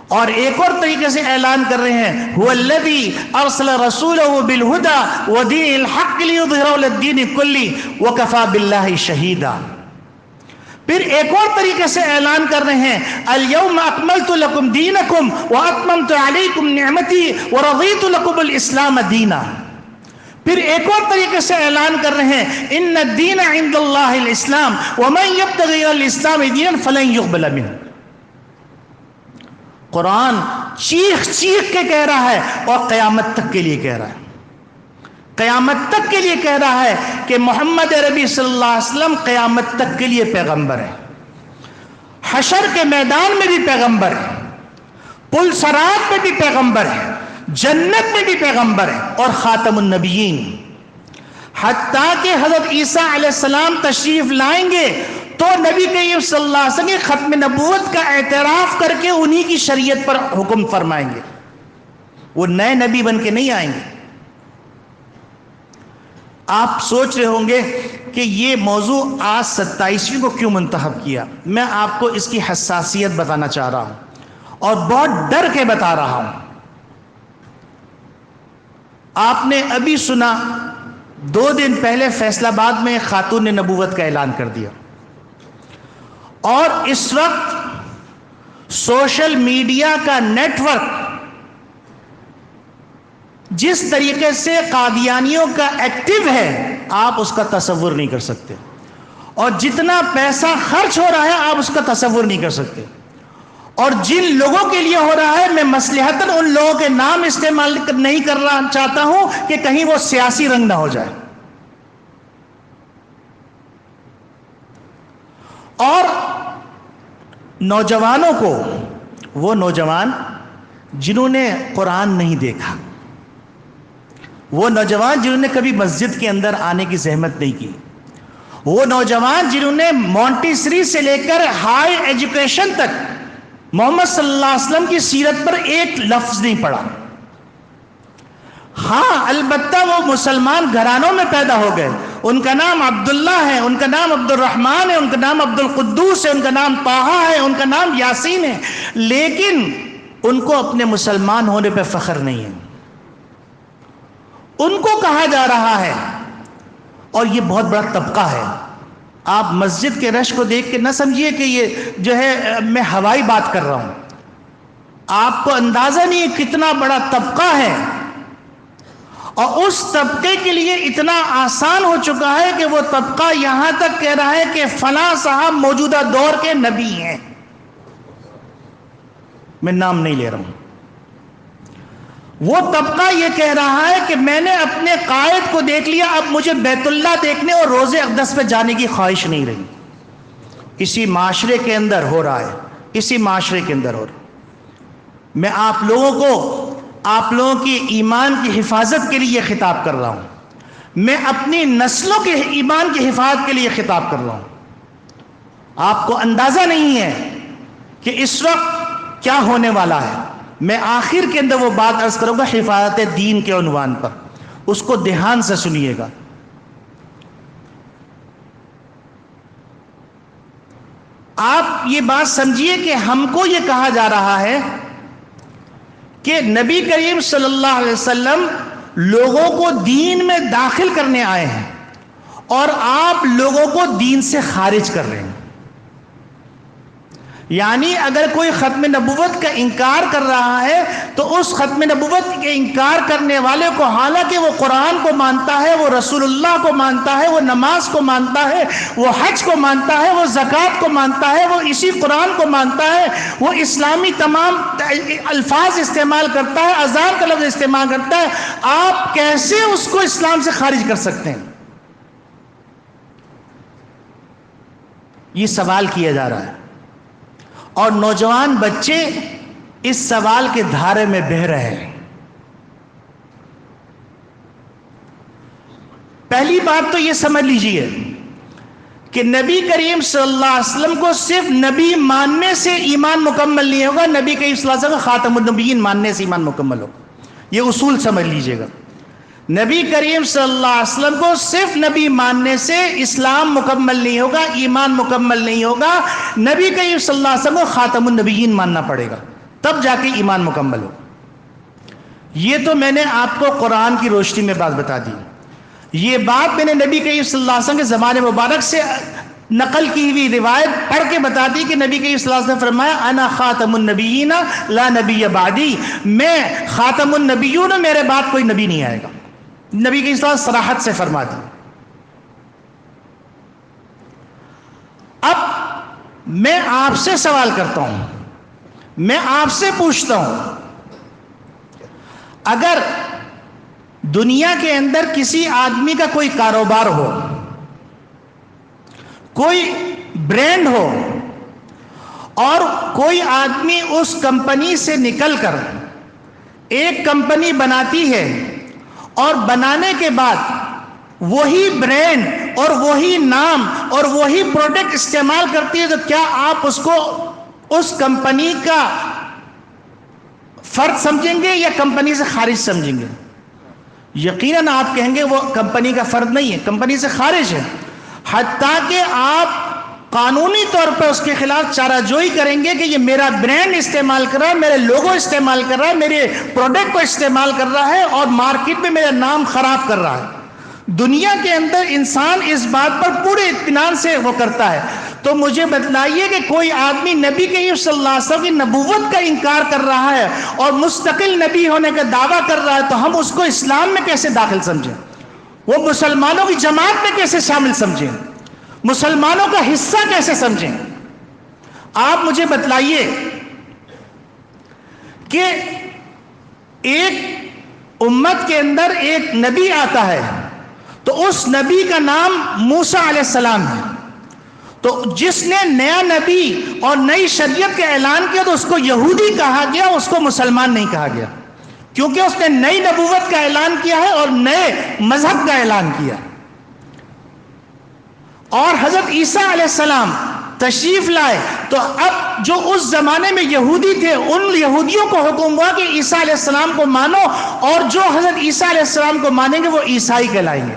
اور ایک اور طریقے سے اعلان کر رہے ہیں، هو الذی ارسل رسولہ بالہدی ودین الحق لیظہرہ علی الدین کلہ وکفی باللہ شہیدا. پھر ایک اور طریقے سے اعلان کر رہے ہیں، الیوم اکملت لکم دینکم واتممت علیکم نعمتی ورضیت لکم الاسلام دینا. پھر ایک اور طریقے سے اعلان کر رہے ہیں، ان الدین عند اللہ الاسلام ومن یبتغی غیر الاسلام دینا فلن یقبل منہ. قرآن چیخ چیخ کے کہہ رہا ہے اور قیامت تک کے لیے کہہ رہا ہے، قیامت تک کے لیے کہہ رہا ہے کہ محمد عربی صلی اللہ علیہ وسلم قیامت تک کے لیے پیغمبر ہے، حشر کے میدان میں بھی پیغمبر ہے، پل صراط میں بھی پیغمبر ہے، جنت میں بھی پیغمبر ہے اور خاتم النبیین. حتیٰ کہ حضرت عیسیٰ علیہ السلام تشریف لائیں گے تو نبی کریم صلی اللہ علیہ وسلم ختم نبوت کا اعتراف کر کے انہی کی شریعت پر حکم فرمائیں گے. وہ نئے نبی بن کے نہیں آئیں گے. آپ سوچ رہے ہوں گے کہ یہ موضوع آج 27ویں کو کیوں منتخب کیا. میں آپ کو اس کی حساسیت بتانا چاہ رہا ہوں اور بہت ڈر کے بتا رہا ہوں. آپ نے ابھی سنا 2 دن پہلے فیصل آباد میں ایک خاتون نے نبوت کا اعلان کر دیا، اور اس وقت سوشل میڈیا کا نیٹ ورک جس طریقے سے قادیانیوں کا ایکٹیو ہے آپ اس کا تصور نہیں کر سکتے، اور جتنا پیسہ خرچ ہو رہا ہے آپ اس کا تصور نہیں کر سکتے. اور جن لوگوں کے لیے ہو رہا ہے، میں مصلحتاً ان لوگوں کے نام استعمال نہیں کرنا چاہتا ہوں کہ کہیں وہ سیاسی رنگ نہ ہو جائے. اور نوجوانوں کو، وہ نوجوان جنہوں نے قرآن نہیں دیکھا، وہ نوجوان جنہوں نے کبھی مسجد کے اندر آنے کی زحمت نہیں کی، وہ نوجوان جنہوں نے مونٹیسری سے لے کر ہائی ایجوکیشن تک محمد صلی اللہ علیہ وسلم کی سیرت پر ایک لفظ نہیں پڑھا. ہاں البتہ وہ مسلمان گھرانوں میں پیدا ہو گئے، ان کا نام عبداللہ ہے، ان کا نام عبد الرحمن ہے، ان کا نام عبد القدوس ہے، ان کا نام طٰہٰ ہے، ان کا نام یاسین ہے، لیکن ان کو اپنے مسلمان ہونے پہ فخر نہیں ہے. ان کو کہا جا رہا ہے، اور یہ بہت بڑا طبقہ ہے. آپ مسجد کے رش کو دیکھ کے نہ سمجھیے کہ یہ جو ہے میں ہوائی بات کر رہا ہوں. آپ کو اندازہ نہیں ہے کتنا بڑا طبقہ ہے، اور اس طبقے کے لیے اتنا آسان ہو چکا ہے کہ وہ طبقہ یہاں تک کہہ رہا ہے کہ فلاں صاحب موجودہ دور کے نبی ہیں. میں نام نہیں لے رہا ہوں. وہ طبقہ یہ کہہ رہا ہے کہ میں نے اپنے قائد کو دیکھ لیا، اب مجھے بیت اللہ دیکھنے اور روضہ اقدس پہ جانے کی خواہش نہیں رہی. اسی معاشرے کے اندر ہو رہا ہے، اسی معاشرے کے اندر ہو رہا ہے. میں آپ لوگوں کی ایمان کی حفاظت کے لیے یہ خطاب کر رہا ہوں. میں اپنی نسلوں کے ایمان کی حفاظت کے لیے خطاب کر رہا ہوں. آپ کو اندازہ نہیں ہے کہ اس وقت کیا ہونے والا ہے. میں آخر کے اندر وہ بات عرض کروں گا حفاظت دین کے عنوان پر، اس کو دھیان سے سنیے گا. آپ یہ بات سمجھیے کہ ہم کو یہ کہا جا رہا ہے کہ نبی کریم صلی اللہ علیہ وسلم لوگوں کو دین میں داخل کرنے آئے ہیں اور آپ لوگوں کو دین سے خارج کر رہے ہیں. یعنی اگر کوئی ختم نبوت کا انکار کر رہا ہے تو اس ختم نبوت کے انکار کرنے والے کو، حالانکہ وہ قرآن کو مانتا ہے، وہ رسول اللہ کو مانتا ہے، وہ نماز کو مانتا ہے، وہ حج کو مانتا ہے، وہ زکوٰۃ کو مانتا ہے، وہ اسی قرآن کو مانتا ہے، وہ اسلامی تمام الفاظ استعمال کرتا ہے، اذان کا لفظ استعمال کرتا ہے، آپ کیسے اس کو اسلام سے خارج کر سکتے ہیں؟ یہ سوال کیا جا رہا ہے، اور نوجوان بچے اس سوال کے دھارے میں بہہ رہے ہیں۔ پہلی بات تو یہ سمجھ لیجئے کہ نبی کریم صلی اللہ علیہ وسلم کو صرف نبی ماننے سے ایمان مکمل نہیں ہوگا، نبی کریم صلی اللہ علیہ وسلم خاتم النبیین ماننے سے ایمان مکمل ہوگا۔ یہ اصول سمجھ لیجئے گا، نبی کریم صلی اللہ علیہ وسلم کو صرف نبی ماننے سے اسلام مکمل نہیں ہوگا، ایمان مکمل نہیں ہوگا، نبی کریم صلی اللہ علیہ وسلم کو خاتم النبیین ماننا پڑے گا، تب جا کے ایمان مکمل ہو۔ یہ تو میں نے آپ کو قرآن کی روشنی میں بات بتا دی، یہ بات میں نے نبی کریم صلی اللہ علیہ وسلم کے زمانے مبارک سے نقل کی ہوئی روایت پڑھ کے بتا دی کہ نبی کریم صلی اللہ علیہ وسلم نے فرمایا انا خاتم النبیین لا نبی بعدی، میں خاتم النبیون، میرے بعد کوئی نبی نہیں آئے گا۔ نبی کی اصلاح صراحت سے فرما دی۔ اب میں آپ سے سوال کرتا ہوں، میں آپ سے پوچھتا ہوں، اگر دنیا کے اندر کسی آدمی کا کوئی کاروبار ہو، کوئی برانڈ ہو، اور کوئی آدمی اس کمپنی سے نکل کر ایک کمپنی بناتی ہے، اور بنانے کے بعد وہی برانڈ اور وہی نام اور وہی پروڈکٹ استعمال کرتی ہے، تو کیا آپ اس کو اس کمپنی کا فرد سمجھیں گے یا کمپنی سے خارج سمجھیں گے؟ یقیناً آپ کہیں گے وہ کمپنی کا فرد نہیں ہے، کمپنی سے خارج ہے، حتیٰ کہ آپ قانونی طور پر اس کے خلاف چارہ جوئی کریں گے کہ یہ میرا برانڈ استعمال کر رہا ہے، میرے لوگو استعمال کر رہا ہے، میرے پروڈکٹ کو استعمال کر رہا ہے، اور مارکیٹ میں میرا نام خراب کر رہا ہے۔ دنیا کے اندر انسان اس بات پر پورے اطمینان سے وہ کرتا ہے۔ تو مجھے بتلائیے کہ کوئی آدمی نبی کریم صلی اللہ علیہ وسلم کی نبوت کا انکار کر رہا ہے اور مستقل نبی ہونے کا دعویٰ کر رہا ہے، تو ہم اس کو اسلام میں کیسے داخل سمجھیں؟ وہ مسلمانوں کی جماعت میں کیسے شامل سمجھیں؟ مسلمانوں کا حصہ کیسے سمجھیں؟ آپ مجھے بتلائیے کہ ایک امت کے اندر ایک نبی آتا ہے تو اس نبی کا نام موسیٰ علیہ السلام ہے، تو جس نے نیا نبی اور نئی شریعت کا اعلان کیا تو اس کو یہودی کہا گیا، اس کو مسلمان نہیں کہا گیا، کیونکہ اس نے نئی نبوت کا اعلان کیا ہے اور نئے مذہب کا اعلان کیا۔ اور حضرت عیسیٰ علیہ السلام تشریف لائے تو اب جو اس زمانے میں یہودی تھے ان یہودیوں کو حکم ہوا کہ عیسیٰ علیہ السلام کو مانو، اور جو حضرت عیسیٰ علیہ السلام کو مانیں گے وہ عیسائی کہلائیں گے۔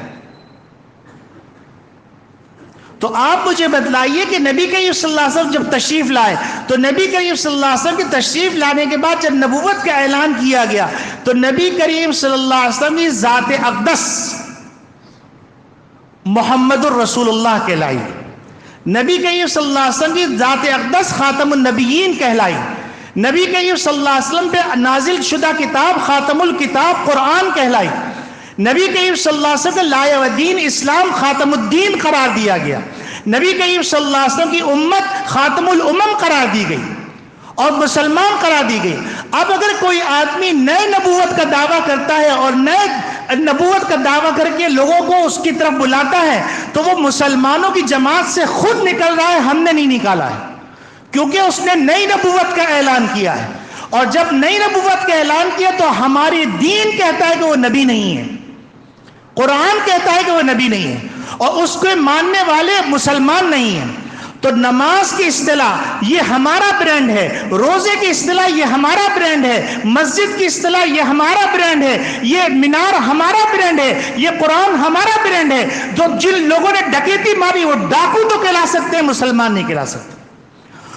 تو آپ مجھے بتلائیے کہ نبی کریم صلی اللہ علیہ وسلم جب تشریف لائے تو نبی کریم صلی اللہ علیہ وسلم کی تشریف لانے کے بعد جب نبوت کا اعلان کیا گیا تو نبی کریم صلی اللہ علیہ وسلم کی ذات اقدس محمد الرسول اللہ کہلائی، نبی کریم صلی اللہ علیہ وسلم کی ذات اقدس خاتم النبیین کہلائی، نبی کریم صلی اللہ علیہ وسلم پہ نازل شدہ کتاب خاتم الکتاب قرآن کہلائی، نبی کریم صلی اللہ علیہ وسلم کے لائے و دین اسلام خاتم الدین قرار دیا گیا، نبی کریم صلی اللہ علیہ وسلم کی امت خاتم الامم قرار دی گئی اور مسلمان قرار دی گئی۔ اب اگر کوئی آدمی نئے نبوت کا دعویٰ کرتا ہے اور نئے نبوت کا دعویٰ کر کے لوگوں کو اس کی طرف بلاتا ہے تو وہ مسلمانوں کی جماعت سے خود نکل رہا ہے، ہم نے نہیں نکالا ہے، کیونکہ اس نے نئی نبوت کا اعلان کیا ہے، اور جب نئی نبوت کا اعلان کیا تو ہماری دین کہتا ہے کہ وہ نبی نہیں ہے، قرآن کہتا ہے کہ وہ نبی نہیں ہے، اور اس کو ماننے والے مسلمان نہیں ہیں۔ تو نماز کی اصطلاح یہ ہمارا برانڈ ہے، روزے کی اصطلاح یہ ہمارا برانڈ ہے، مسجد کی اصطلاح یہ ہمارا برانڈ ہے، یہ مینار ہمارا برانڈ ہے، یہ قرآن ہمارا برانڈ ہے۔ جو جن لوگوں نے ڈکیتی ماری وہ ڈاکو تو کہلا سکتے ہیں، مسلمان نہیں کہلا سکتے،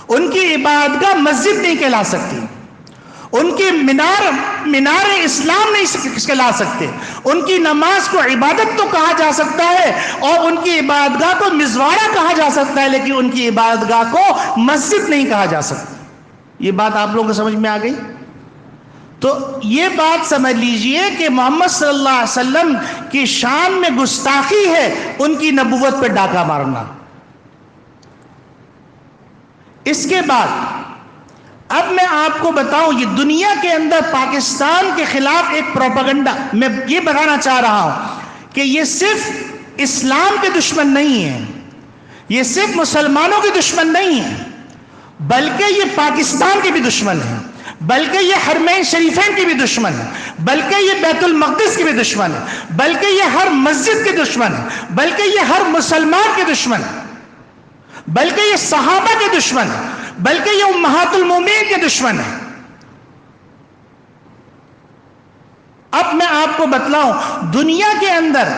ان کی عبادتگاہ مسجد نہیں کہلا سکتی، ان کی مینار اسلام نہیں کہلا سکتے. ان کی نماز کو عبادت تو کہا جا سکتا ہے اور ان کی عبادتگاہ کو مزوارہ کہا جا سکتا ہے، لیکن ان کی عبادتگاہ کو مسجد نہیں کہا جا سکتا. یہ بات آپ لوگوں کو سمجھ میں آ گئی؟ تو یہ بات سمجھ لیجئے کہ محمد صلی اللہ علیہ وسلم کی شان میں گستاخی ہے ان کی نبوت پہ ڈاکہ مارنا. اس کے بعد اب میں آپ کو بتاؤں، یہ دنیا کے اندر پاکستان کے خلاف ایک پروپیگنڈا، میں یہ بتانا چاہ رہا ہوں کہ یہ صرف اسلام کے دشمن نہیں ہیں، یہ صرف مسلمانوں کے دشمن نہیں ہیں، بلکہ یہ پاکستان کے بھی دشمن ہیں، بلکہ یہ حرمین شریفین کے بھی دشمن ہیں، بلکہ یہ بیت المقدس کے بھی دشمن ہیں، بلکہ یہ ہر مسجد کے دشمن ہیں، بلکہ یہ ہر مسلمان کے دشمن ہیں، بلکہ یہ صحابہ کے دشمن ہیں، بلکہ یہ امہات المومنین کے دشمن ہیں. اب میں آپ کو بتلاؤں، دنیا کے اندر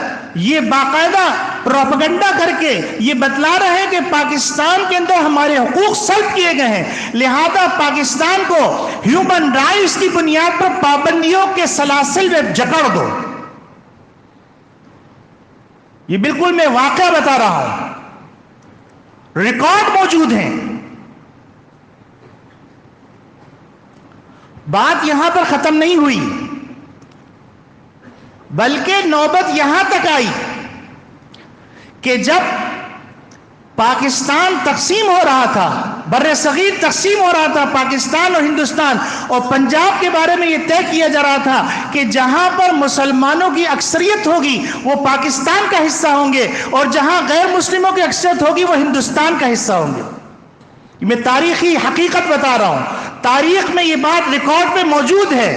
یہ باقاعدہ پروپیگنڈا کر کے یہ بتلا رہے ہیں کہ پاکستان کے اندر ہمارے حقوق سلب کیے گئے ہیں، لہذا پاکستان کو ہیومن رائٹس کی بنیاد پر پابندیوں کے سلاسل میں جکڑ دو. یہ بالکل میں واقعہ بتا رہا ہوں، ریکارڈ موجود ہیں. بات یہاں پر ختم نہیں ہوئی، بلکہ نوبت یہاں تک آئی کہ جب پاکستان تقسیم ہو رہا تھا، بر صغیر تقسیم ہو رہا تھا، پاکستان اور ہندوستان اور پنجاب کے بارے میں یہ طے کیا جا رہا تھا کہ جہاں پر مسلمانوں کی اکثریت ہوگی وہ پاکستان کا حصہ ہوں گے اور جہاں غیر مسلموں کی اکثریت ہوگی وہ ہندوستان کا حصہ ہوں گے. میں تاریخی حقیقت بتا رہا ہوں، تاریخ میں یہ بات ریکارڈ پہ موجود ہے،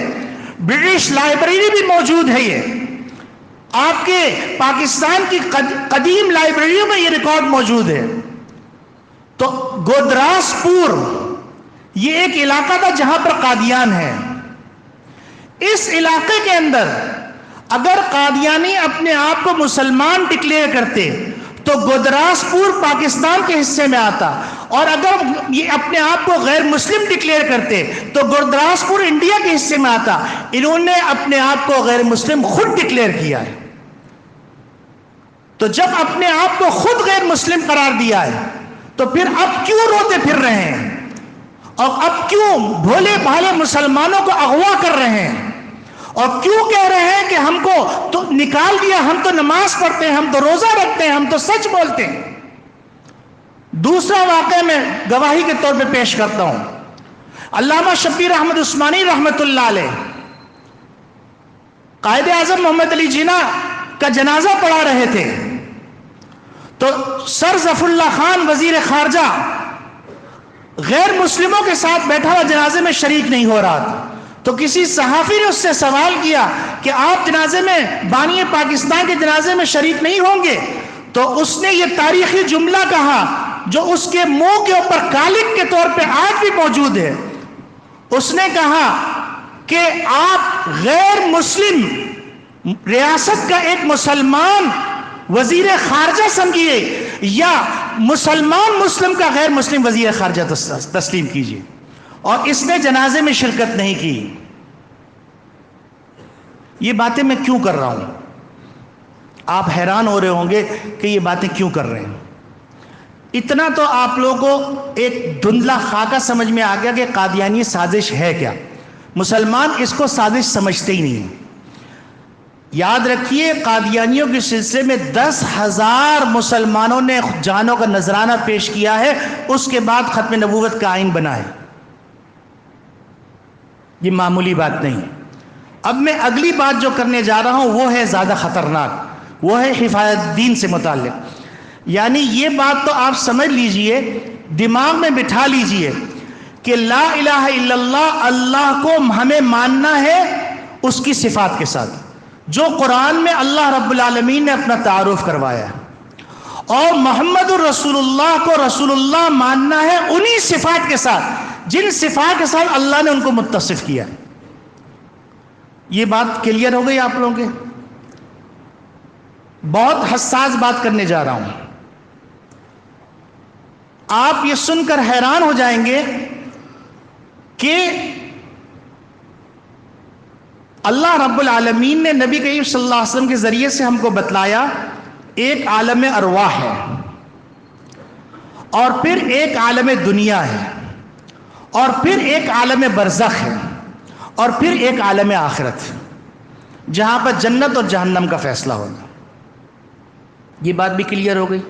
برٹش لائبریری بھی موجود ہے. یہ آپ کے پاکستان کی قدیم لائبریریوں میں یہ ریکارڈ موجود ہے. تو گودراس پور یہ ایک علاقہ تھا جہاں پر قادیان ہے. اس علاقے کے اندر اگر قادیانی اپنے آپ کو مسلمان ڈکلیئر کرتے تو گودراس پور پاکستان کے حصے میں آتا، اور اگر یہ اپنے آپ کو غیر مسلم ڈکلیئر کرتے تو گودراس پور انڈیا کے حصے میں آتا. انہوں نے اپنے آپ کو غیر مسلم خود ڈکلیئر کیا ہے. تو جب اپنے آپ کو خود غیر مسلم قرار دیا ہے تو پھر اب کیوں روتے پھر رہے ہیں اور اب کیوں بھولے بھالے مسلمانوں کو اغوا کر رہے ہیں اور کیوں کہہ رہے ہیں کہ ہم کو تو نکال دیا، ہم تو نماز پڑھتے ہیں، ہم تو روزہ رکھتے ہیں، ہم تو سچ بولتے ہیں. دوسرا واقعہ میں گواہی کے طور پہ پیش کرتا ہوں. علامہ شبیر احمد عثمانی رحمت اللہ علیہ قائد اعظم محمد علی جناح کا جنازہ پڑھا رہے تھے تو سر ظفر اللہ خان وزیر خارجہ غیر مسلموں کے ساتھ بیٹھا ہوا جنازے میں شریک نہیں ہو رہا تھا. تو کسی صحافی نے اس سے سوال کیا کہ آپ جنازے میں بانی پاکستان کے جنازے میں شریک نہیں ہوں گے؟ تو اس نے یہ تاریخی جملہ کہا جو اس کے منہ کے اوپر کالک کے طور پہ آج بھی موجود ہے. اس نے کہا کہ آپ غیر مسلم ریاست کا ایک مسلمان وزیر خارجہ سمجھیے یا مسلم کا غیر مسلم وزیر خارجہ تسلیم کیجیے. اور اس نے جنازے میں شرکت نہیں کی. یہ باتیں میں کیوں کر رہا ہوں؟ آپ حیران ہو رہے ہوں گے کہ یہ باتیں کیوں کر رہے ہیں. اتنا تو آپ لوگوں کو ایک دھندلا خاکہ سمجھ میں آ گیا کہ قادیانی سازش ہے کیا. مسلمان اس کو سازش سمجھتے ہی نہیں ہیں. یاد رکھیے قادیانیوں کے سلسلے میں 10,000 مسلمانوں نے جانوں کا نذرانہ پیش کیا ہے، اس کے بعد ختم نبوت کا آئین بنا ہے. یہ معمولی بات نہیں. اب میں اگلی بات جو کرنے جا رہا ہوں وہ ہے زیادہ خطرناک، وہ ہے حفاظت دین سے متعلق. یعنی یہ بات تو آپ سمجھ لیجئے، دماغ میں بٹھا لیجئے کہ لا الہ الا اللہ، اللہ کو ہمیں ماننا ہے اس کی صفات کے ساتھ جو قرآن میں اللہ رب العالمین نے اپنا تعارف کروایا ہے، اور محمد الرسول اللہ کو رسول اللہ ماننا ہے انہی صفات کے ساتھ جن صفات کے ساتھ اللہ نے ان کو متصف کیا. یہ بات کلیئر ہو گئی آپ لوگوں کے؟ بہت حساس بات کرنے جا رہا ہوں. آپ یہ سن کر حیران ہو جائیں گے کہ اللہ رب العالمین نے نبی کریم صلی اللہ علیہ وسلم کے ذریعے سے ہم کو بتلایا ایک عالم ارواح ہے، اور پھر ایک عالم دنیا ہے، اور پھر ایک عالم برزخ ہے، اور پھر ایک عالم آخرت ہے جہاں پر جنت اور جہنم کا فیصلہ ہوگا۔ یہ بات بھی کلیئر ہو گئی؟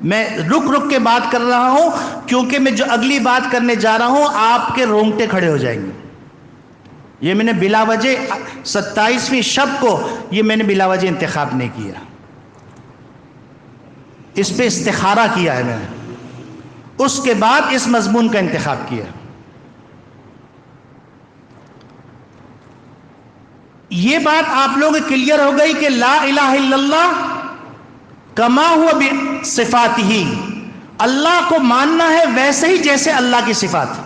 میں رک رک کے بات کر رہا ہوں کیونکہ میں جو اگلی بات کرنے جا رہا ہوں آپ کے رونگٹے کھڑے ہو جائیں گے۔ یہ میں نے بلا وجہ 27ویں شب کو یہ میں نے بلا وجہ انتخاب نہیں کیا، اس پہ استخارہ کیا ہے میں نے، اس کے بعد اس مضمون کا انتخاب کیا۔ یہ بات آپ لوگوں کو کلیئر ہو گئی کہ لا الہ الا اللہ کما ہوا بصفاتہ، اللہ کو ماننا ہے ویسے ہی جیسے اللہ کی صفات۔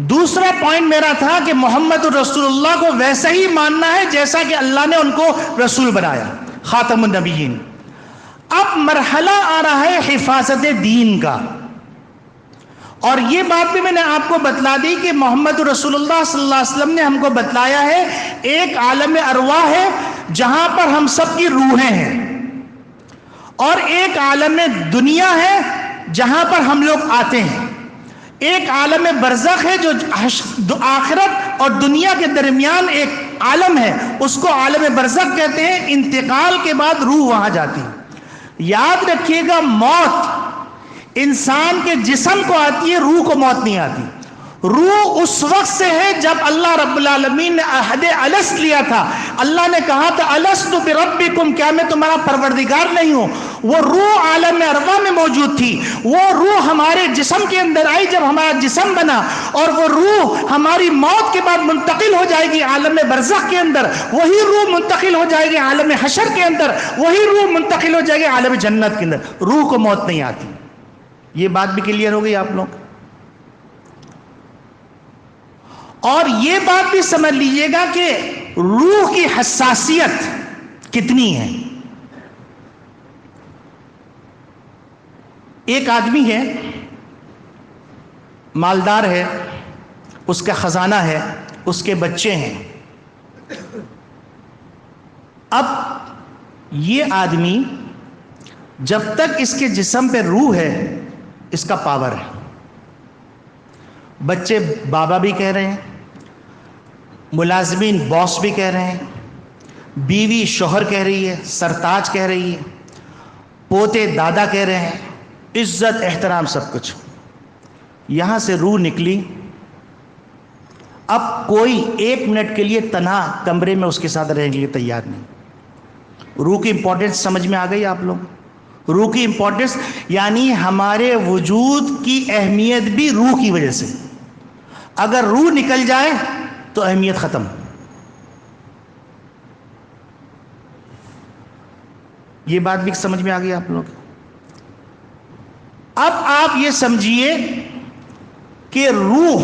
دوسرا پوائنٹ میرا تھا کہ محمد رسول اللہ کو ویسا ہی ماننا ہے جیسا کہ اللہ نے ان کو رسول بنایا، خاتم النبیین۔ اب مرحلہ آ رہا ہے حفاظت دین کا، اور یہ بات بھی میں نے آپ کو بتلا دی کہ محمد رسول اللہ صلی اللہ علیہ وسلم نے ہم کو بتلایا ہے ایک عالم ارواح ہے جہاں پر ہم سب کی روحیں ہیں، اور ایک عالم دنیا ہے جہاں پر ہم لوگ آتے ہیں، ایک عالم برزخ ہے جو آخرت اور دنیا کے درمیان ایک عالم ہے، اس کو عالم برزخ کہتے ہیں۔ انتقال کے بعد روح وہاں جاتی ہے۔ یاد رکھیے گا، موت انسان کے جسم کو آتی ہے، روح کو موت نہیں آتی۔ روح اس وقت سے ہے جب اللہ رب العالمین نے عہد الست لیا تھا، اللہ نے کہا تھا الست بربکم، کیا میں تمہارا پروردگار نہیں ہوں؟ وہ روح عالم ارواح میں موجود تھی، وہ روح ہمارے جسم کے اندر آئی جب ہمارا جسم بنا، اور وہ روح ہماری موت کے بعد منتقل ہو جائے گی عالم برزخ کے اندر، وہی روح منتقل ہو جائے گی عالم حشر کے اندر، وہی روح منتقل ہو جائے گی عالم جنت کے اندر۔ روح کو موت نہیں آتی۔ یہ بات بھی کلیئر ہو گئی آپ لوگ؟ اور یہ بات بھی سمجھ لیجئے گا کہ روح کی حساسیت کتنی ہے۔ ایک آدمی ہے، مالدار ہے، اس کا خزانہ ہے، اس کے بچے ہیں۔ اب یہ آدمی جب تک اس کے جسم پہ روح ہے اس کا پاور ہے۔ بچے بابا بھی کہہ رہے ہیں، ملازمین باس بھی کہہ رہے ہیں، بیوی شوہر کہہ رہی ہے، سرتاج کہہ رہی ہے، پوتے دادا کہہ رہے ہیں، عزت احترام سب کچھ۔ یہاں سے روح نکلی، اب کوئی 1 منٹ کے لیے تنہا کمرے میں اس کے ساتھ رہنے کے لیے تیار نہیں۔ روح کی امپورٹنس سمجھ میں آ گئی آپ لوگ؟ روح کی امپورٹنس یعنی ہمارے وجود کی اہمیت بھی روح کی وجہ سے۔ اگر روح نکل جائے تو اہمیت ختم۔ یہ بات بھی سمجھ میں آ گئی آپ لوگ؟ اب آپ یہ سمجھیے کہ روح،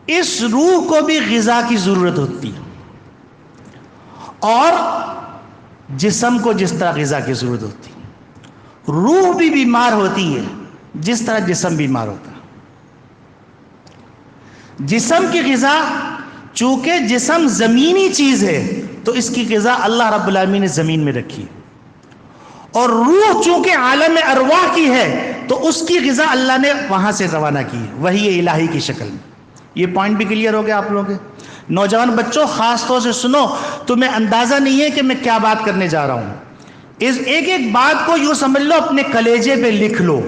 اس روح کو بھی غذا کی ضرورت ہوتی ہے، اور جسم کو جس طرح غذا کی ضرورت ہوتی ہے۔ روح بھی بیمار ہوتی ہے جس طرح جسم بیمار ہوتا ہے۔ جسم کی غذا، چونکہ جسم زمینی چیز ہے تو اس کی غذا اللہ رب العالمین نے زمین میں رکھی، اور روح چونکہ عالم ارواح کی ہے تو اس کی غذا اللہ نے وہاں سے روانہ کی، وحی الہی کی شکل میں۔ یہ پوائنٹ بھی کلیئر ہو گیا آپ لوگوں کے؟ نوجوان بچوں خاص طور سے سنو، تمہیں اندازہ نہیں ہے کہ میں کیا بات کرنے جا رہا ہوں۔ اس ایک ایک بات کو یوں سمجھ لو، اپنے کلیجے پہ لکھ لو،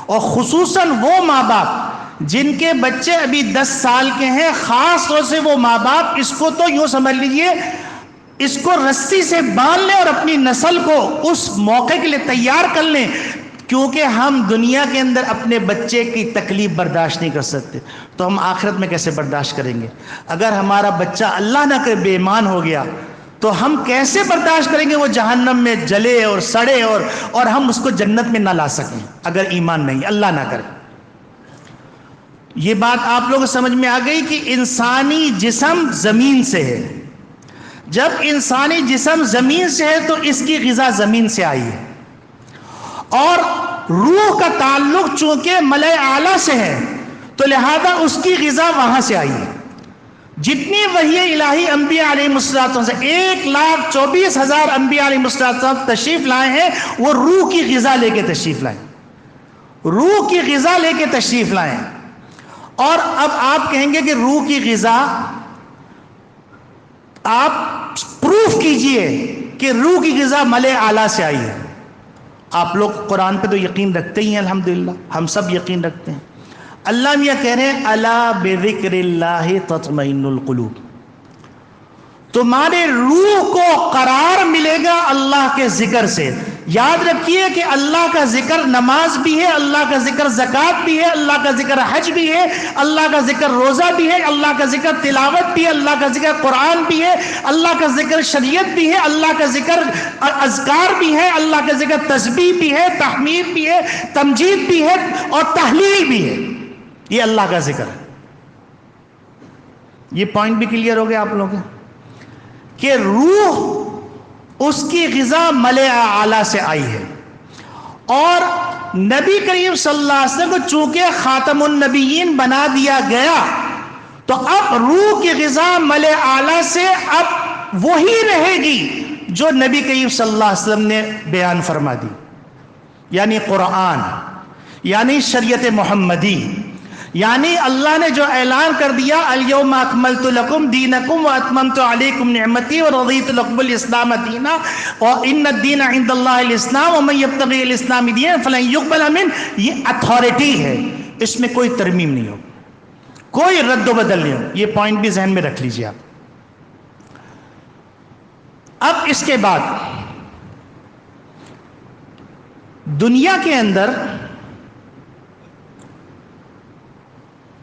اور خصوصاً وہ ماں باپ جن کے بچے ابھی 10 سال کے ہیں، خاص طور سے وہ ماں باپ اس کو تو یوں سمجھ لیجئے، اس کو رسی سے باندھ لیں اور اپنی نسل کو اس موقع کے لیے تیار کر لیں، کیونکہ ہم دنیا کے اندر اپنے بچے کی تکلیف برداشت نہیں کر سکتے تو ہم آخرت میں کیسے برداشت کریں گے؟ اگر ہمارا بچہ اللہ نہ کرے بے ایمان ہو گیا تو ہم کیسے برداشت کریں گے وہ جہنم میں جلے اور سڑے اور ہم اس کو جنت میں نہ لا سکیں اگر ایمان نہیں، اللہ نہ کرے۔ یہ بات آپ لوگوں کو سمجھ میں آ گئی کہ انسانی جسم زمین سے ہے۔ جب انسانی جسم زمین سے ہے تو اس کی غذا زمین سے آئی ہے، اور روح کا تعلق چونکہ ملائے اعلیٰ سے ہے تو لہذا اس کی غذا وہاں سے آئی ہے۔ جتنی وحی الہی انبیاء علیہ السلام سے 1,24,000 انبیاء علیہ السلام تشریف لائے ہیں، وہ روح کی غذا لے کے تشریف لائے، روح کی غذا لے کے تشریف لائے. اور اب آپ کہیں گے کہ روح کی غذا، آپ پروف کیجئے کہ روح کی غذا ملائے اعلیٰ سے آئی ہے. آپ لوگ قرآن پہ تو یقین رکھتے ہی ہیں، الحمدللہ ہم سب یقین رکھتے ہیں. اللہ میاں کہہ رہے ہیں الا بذکر اللہ تطمئن القلوب، تمہارے روح کو قرار ملے گا اللہ کے ذکر سے. یاد رکھیے کہ اللہ کا ذکر نماز بھی ہے، اللہ کا ذکر زکوٰۃ بھی ہے، اللہ کا ذکر حج بھی ہے، اللہ کا ذکر روزہ بھی ہے، اللہ کا ذکر تلاوت بھی ہے، اللہ کا ذکر قرآن بھی ہے، اللہ کا ذکر شریعت بھی ہے، اللہ کا ذکر اذکار بھی ہے، اللہ کا ذکر تسبیح بھی ہے، تحمید بھی ہے، تمجید بھی ہے اور تحلیل بھی ہے. یہ اللہ کا ذکر ہے. یہ پوائنٹ بھی کلیئر ہو گیا آپ لوگوں کہ روح اس کی غذا ملائے اعلیٰ سے آئی ہے. اور نبی کریم صلی اللہ علیہ وسلم کو چونکہ خاتم النبیین بنا دیا گیا تو اب روح کی غذا ملائے اعلیٰ سے اب وہی رہے گی جو نبی کریم صلی اللہ علیہ وسلم نے بیان فرما دی، یعنی قرآن، یعنی شریعت محمدی. یعنی اللہ نے جو اعلان کر دیا الیوم اکملت لکم دینکم واتممت علیکم نعمتی ورضیت لکم الاسلام دینا وان الدین عند اللہ الاسلام ومن یبتغی الاسلام دینا فلن یقبل منہ، یہ اتھارٹی ہے، اس میں کوئی ترمیم نہیں ہو، کوئی رد و بدل نہیں ہو. یہ پوائنٹ بھی ذہن میں رکھ لیجیے آپ. اب اس کے بعد دنیا کے اندر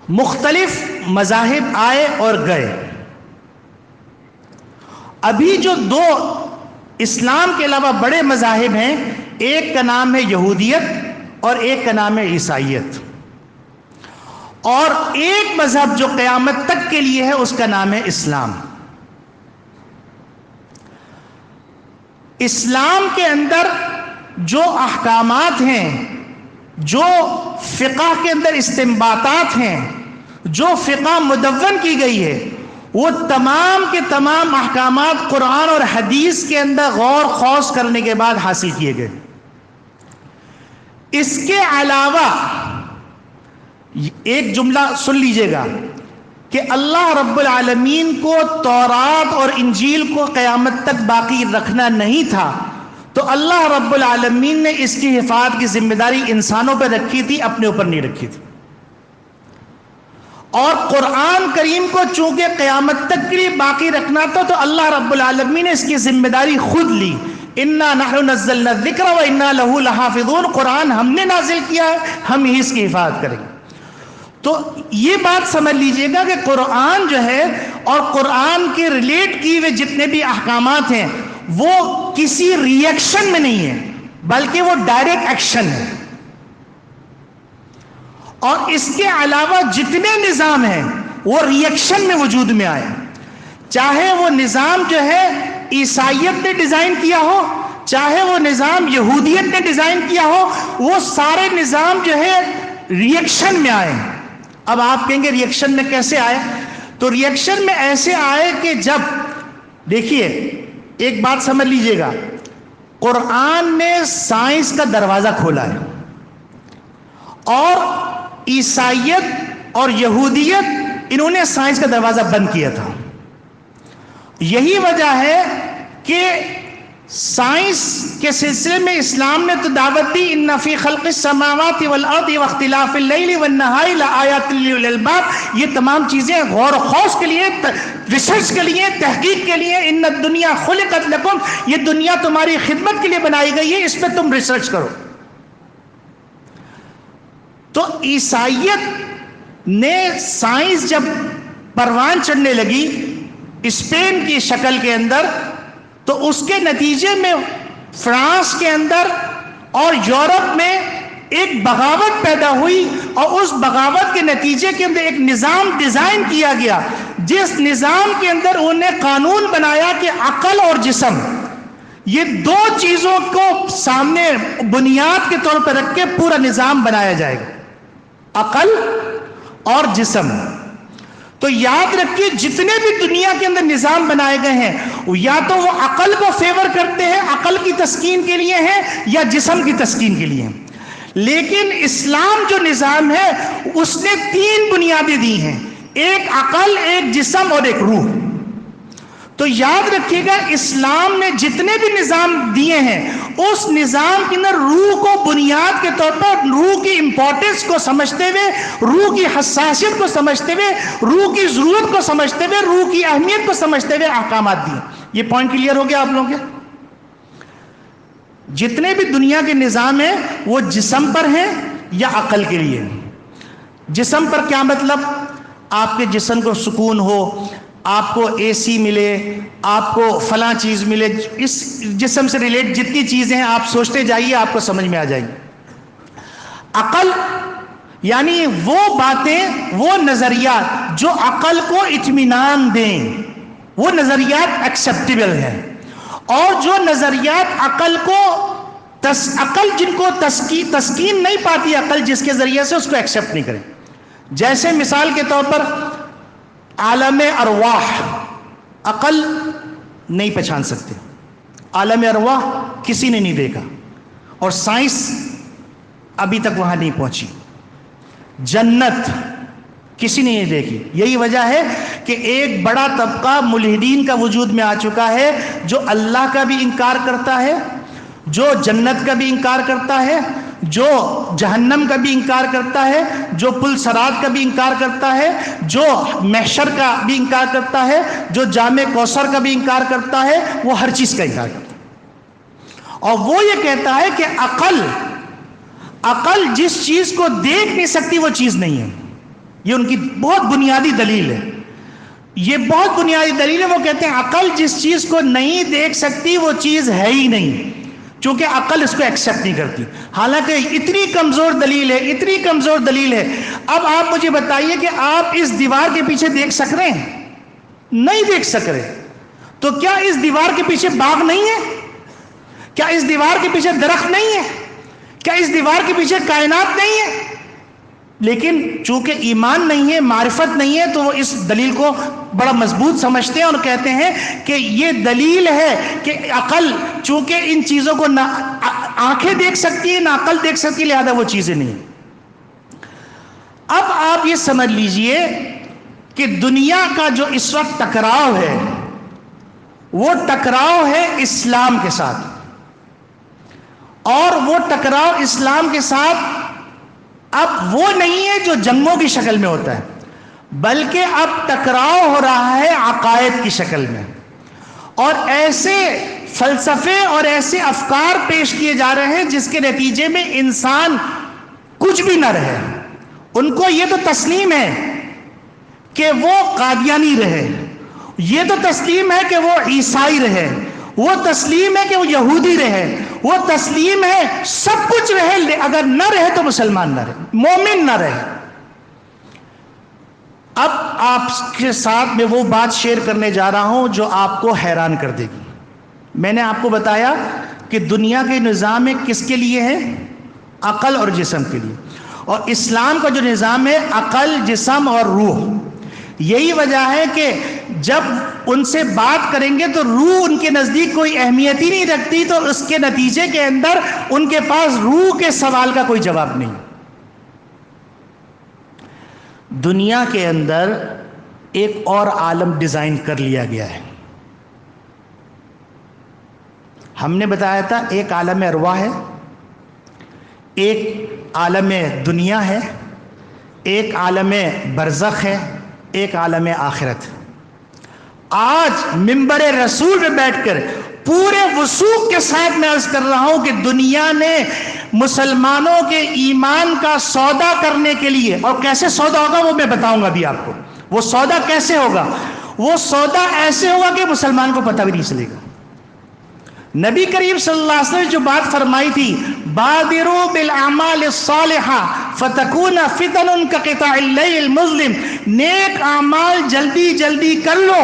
مختلف مذاہب آئے اور گئے. ابھی جو دو اسلام کے علاوہ بڑے مذاہب ہیں، ایک کا نام ہے یہودیت اور ایک کا نام ہے عیسائیت، اور ایک مذہب جو قیامت تک کے لیے ہے اس کا نام ہے اسلام. اسلام کے اندر جو احکامات ہیں، جو فقہ کے اندر استنباطات ہیں، جو فقہ مدون کی گئی ہے، وہ تمام کے تمام احکامات قرآن اور حدیث کے اندر غور خوض کرنے کے بعد حاصل کیے گئے. اس کے علاوہ ایک جملہ سن لیجئے گا کہ اللہ رب العالمین کو تورات اور انجیل کو قیامت تک باقی رکھنا نہیں تھا، تو اللہ رب العالمین نے اس کی حفاظت کی ذمہ داری انسانوں پہ رکھی تھی، اپنے اوپر نہیں رکھی تھی. اور قرآن کریم کو چونکہ قیامت تک کے لیے باقی رکھنا تھا تو اللہ رب العالمین نے اس کی ذمہ داری خود لی. انا نحن نزلنا الذکر وانا لہ لحافظون، قرآن ہم نے نازل کیا ہے، ہم ہی اس کی حفاظت کریں گے. تو یہ بات سمجھ لیجئے گا کہ قرآن جو ہے اور قرآن کے ریلیٹ کیے ہوئے جتنے بھی احکامات ہیں وہ کسی ری ایکشن میں نہیں ہے، بلکہ وہ ڈائریکٹ ایکشن ہے. اور اس کے علاوہ جتنے نظام ہیں وہ ری ایکشن میں وجود میں آئے، چاہے وہ نظام جو ہے عیسائیت نے ڈیزائن کیا ہو، چاہے وہ نظام یہودیت نے ڈیزائن کیا ہو، وہ سارے نظام جو ہے ری ایکشن میں آئے. اب آپ کہیں گے ری ایکشن میں کیسے آئے؟ تو ری ایکشن میں ایسے آئے کہ جب دیکھیے ایک بات سمجھ لیجئے گا، قرآن نے سائنس کا دروازہ کھولا ہے اور عیسائیت اور یہودیت انہوں نے سائنس کا دروازہ بند کیا تھا. یہی وجہ ہے کہ سائنس کے سلسلے میں اسلام نے تو دعوت دی ان فی خلق السماوات والارض واختلاف اللیل والنہار لآیات لأولی الالباب. یہ تمام چیزیں غور و خوض کے لیے، ریسرچ کے لیے، تحقیق کے لیے. ان الدنیا خلقت لکم، یہ دنیا تمہاری خدمت کے لیے بنائی گئی ہے، اس پہ تم ریسرچ کرو. تو عیسائیت نے سائنس جب پروان چڑھنے لگی اسپین کی شکل کے اندر، تو اس کے نتیجے میں فرانس کے اندر اور یورپ میں ایک بغاوت پیدا ہوئی، اور اس بغاوت کے نتیجے کے اندر ایک نظام ڈیزائن کیا گیا، جس نظام کے اندر انہوں نے قانون بنایا کہ عقل اور جسم، یہ دو چیزوں کو سامنے بنیاد کے طور پر رکھ کے پورا نظام بنایا جائے گا، عقل اور جسم. تو یاد رکھیے جتنے بھی دنیا کے اندر نظام بنائے گئے ہیں یا تو وہ عقل کو فیور کرتے ہیں، عقل کی تسکین کے لیے ہیں، یا جسم کی تسکین کے لیے ہیں۔ لیکن اسلام جو نظام ہے اس نے 3 بنیادیں دی ہیں، ایک عقل، ایک جسم اور ایک روح۔ تو یاد رکھیے گا اسلام نے جتنے بھی نظام دیے ہیں اس نظام کے اندر روح کو بنیاد کے طور پر، روح کی امپورٹنس کو سمجھتے ہوئے، روح کی حساسیت کو سمجھتے ہوئے، روح کی ضرورت کو سمجھتے ہوئے، روح کی اہمیت کو سمجھتے ہوئے احکامات دیے۔ یہ پوائنٹ کلیئر ہو گیا آپ لوگوں کے؟ جتنے بھی دنیا کے نظام ہیں وہ جسم پر ہیں یا عقل کے لیے؟ جسم پر کیا مطلب؟ آپ کے جسم کو سکون ہو، آپ کو اے سی ملے، آپ کو فلاں چیز ملے، اس جسم سے ریلیٹ جتنی چیزیں ہیں آپ سوچتے جائیے، آپ کو سمجھ میں آ جائیں گی۔ عقل یعنی وہ باتیں، وہ نظریات جو عقل کو اطمینان دیں، وہ نظریات ایکسیپٹیبل ہیں، اور جو نظریات عقل کو عقل جن کو تسکین نہیں پاتی عقل جس کے ذریعے سے، اس کو ایکسیپٹ نہیں کریں۔ جیسے مثال کے طور پر عالم ارواح، عقل نہیں پہچان سکتے، عالم ارواح کسی نے نہیں دیکھا اور سائنس ابھی تک وہاں نہیں پہنچی۔ جنت کسی نے نہیں دیکھی۔ یہی وجہ ہے کہ ایک بڑا طبقہ ملحدین کا وجود میں آ چکا ہے، جو اللہ کا بھی انکار کرتا ہے، جو جنت کا بھی انکار کرتا ہے، جو جہنم کا بھی انکار کرتا ہے، جو پل صراط کا بھی انکار کرتا ہے، جو محشر کا بھی انکار کرتا ہے، جو جام کوثر کا بھی انکار کرتا ہے، وہ ہر چیز کا انکار کرتا ہے۔ اور وہ یہ کہتا ہے کہ عقل جس چیز کو دیکھ نہیں سکتی وہ چیز نہیں ہے۔ یہ ان کی بہت بنیادی دلیل ہے، یہ بہت بنیادی دلیل ہے۔ وہ کہتے ہیں عقل جس چیز کو نہیں دیکھ سکتی وہ چیز ہے ہی نہیں، چونکہ عقل اس کو ایکسیپٹ نہیں کرتی۔ حالانکہ اتنی کمزور دلیل ہے، اتنی کمزور دلیل ہے۔ اب آپ مجھے بتائیے کہ آپ اس دیوار کے پیچھے دیکھ سک رہے ہیں؟ نہیں دیکھ سک رہے، تو کیا اس دیوار کے پیچھے باغ نہیں ہے؟ کیا اس دیوار کے پیچھے درخت نہیں ہے؟ کیا اس دیوار کے پیچھے کائنات نہیں ہے؟ لیکن چونکہ ایمان نہیں ہے، معرفت نہیں ہے، تو وہ اس دلیل کو بڑا مضبوط سمجھتے ہیں اور کہتے ہیں کہ یہ دلیل ہے کہ عقل چونکہ ان چیزوں کو نہ آنکھیں دیکھ سکتی ہے نہ عقل دیکھ سکتی، لہذا وہ چیزیں نہیں۔ اب آپ یہ سمجھ لیجئے کہ دنیا کا جو اس وقت ٹکراؤ ہے وہ ٹکراؤ ہے اسلام کے ساتھ، اور وہ ٹکراؤ اسلام کے ساتھ اب وہ نہیں ہے جو جنگوں کی شکل میں ہوتا ہے، بلکہ اب ٹکراؤ ہو رہا ہے عقائد کی شکل میں، اور ایسے فلسفے اور ایسے افکار پیش کیے جا رہے ہیں جس کے نتیجے میں انسان کچھ بھی نہ رہے۔ ان کو یہ تو تسلیم ہے کہ وہ قادیانی رہے، یہ تو تسلیم ہے کہ وہ عیسائی رہے، وہ تسلیم ہے کہ وہ یہودی رہے، وہ تسلیم ہے سب کچھ رہے، اگر نہ رہے تو مسلمان نہ رہے، مومن نہ رہے۔ اب آپ کے ساتھ میں وہ بات شیئر کرنے جا رہا ہوں جو آپ کو حیران کر دے گی۔ میں نے آپ کو بتایا کہ دنیا کے نظام میں کس کے لیے ہے؟ عقل اور جسم کے لیے، اور اسلام کا جو نظام ہے عقل، جسم اور روح۔ یہی وجہ ہے کہ جب ان سے بات کریں گے تو روح ان کے نزدیک کوئی اہمیت ہی نہیں رکھتی، تو اس کے نتیجے کے اندر ان کے پاس روح کے سوال کا کوئی جواب نہیں۔ دنیا کے اندر ایک اور عالم ڈیزائن کر لیا گیا ہے۔ ہم نے بتایا تھا ایک عالم ارواح ہے، ایک عالم دنیا ہے، ایک عالم برزخ ہے، ایک عالم آخرت۔ آج منبر رسول میں بیٹھ کر پورے وثوق کے ساتھ میں عرض کر رہا ہوں کہ دنیا نے مسلمانوں کے ایمان کا سودا کرنے کے لیے، اور کیسے سودا ہوگا وہ میں بتاؤں گا ابھی آپ کو۔ وہ سودا کیسے ہوگا؟ وہ سودا ایسے ہوگا کہ مسلمان کو پتہ بھی نہیں چلے گا۔ نبی کریم صلی اللہ علیہ وسلم نے جو بات فرمائی تھی، بادروا بالاعمال الصالحہ فتکون فتن کقطاع اللیل المظلم، نیک اعمال جلدی جلدی کر لو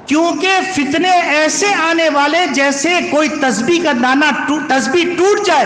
کیونکہ فتنے ایسے آنے والے جیسے کوئی تسبیح کا دانہ، تسبیح ٹوٹ جائے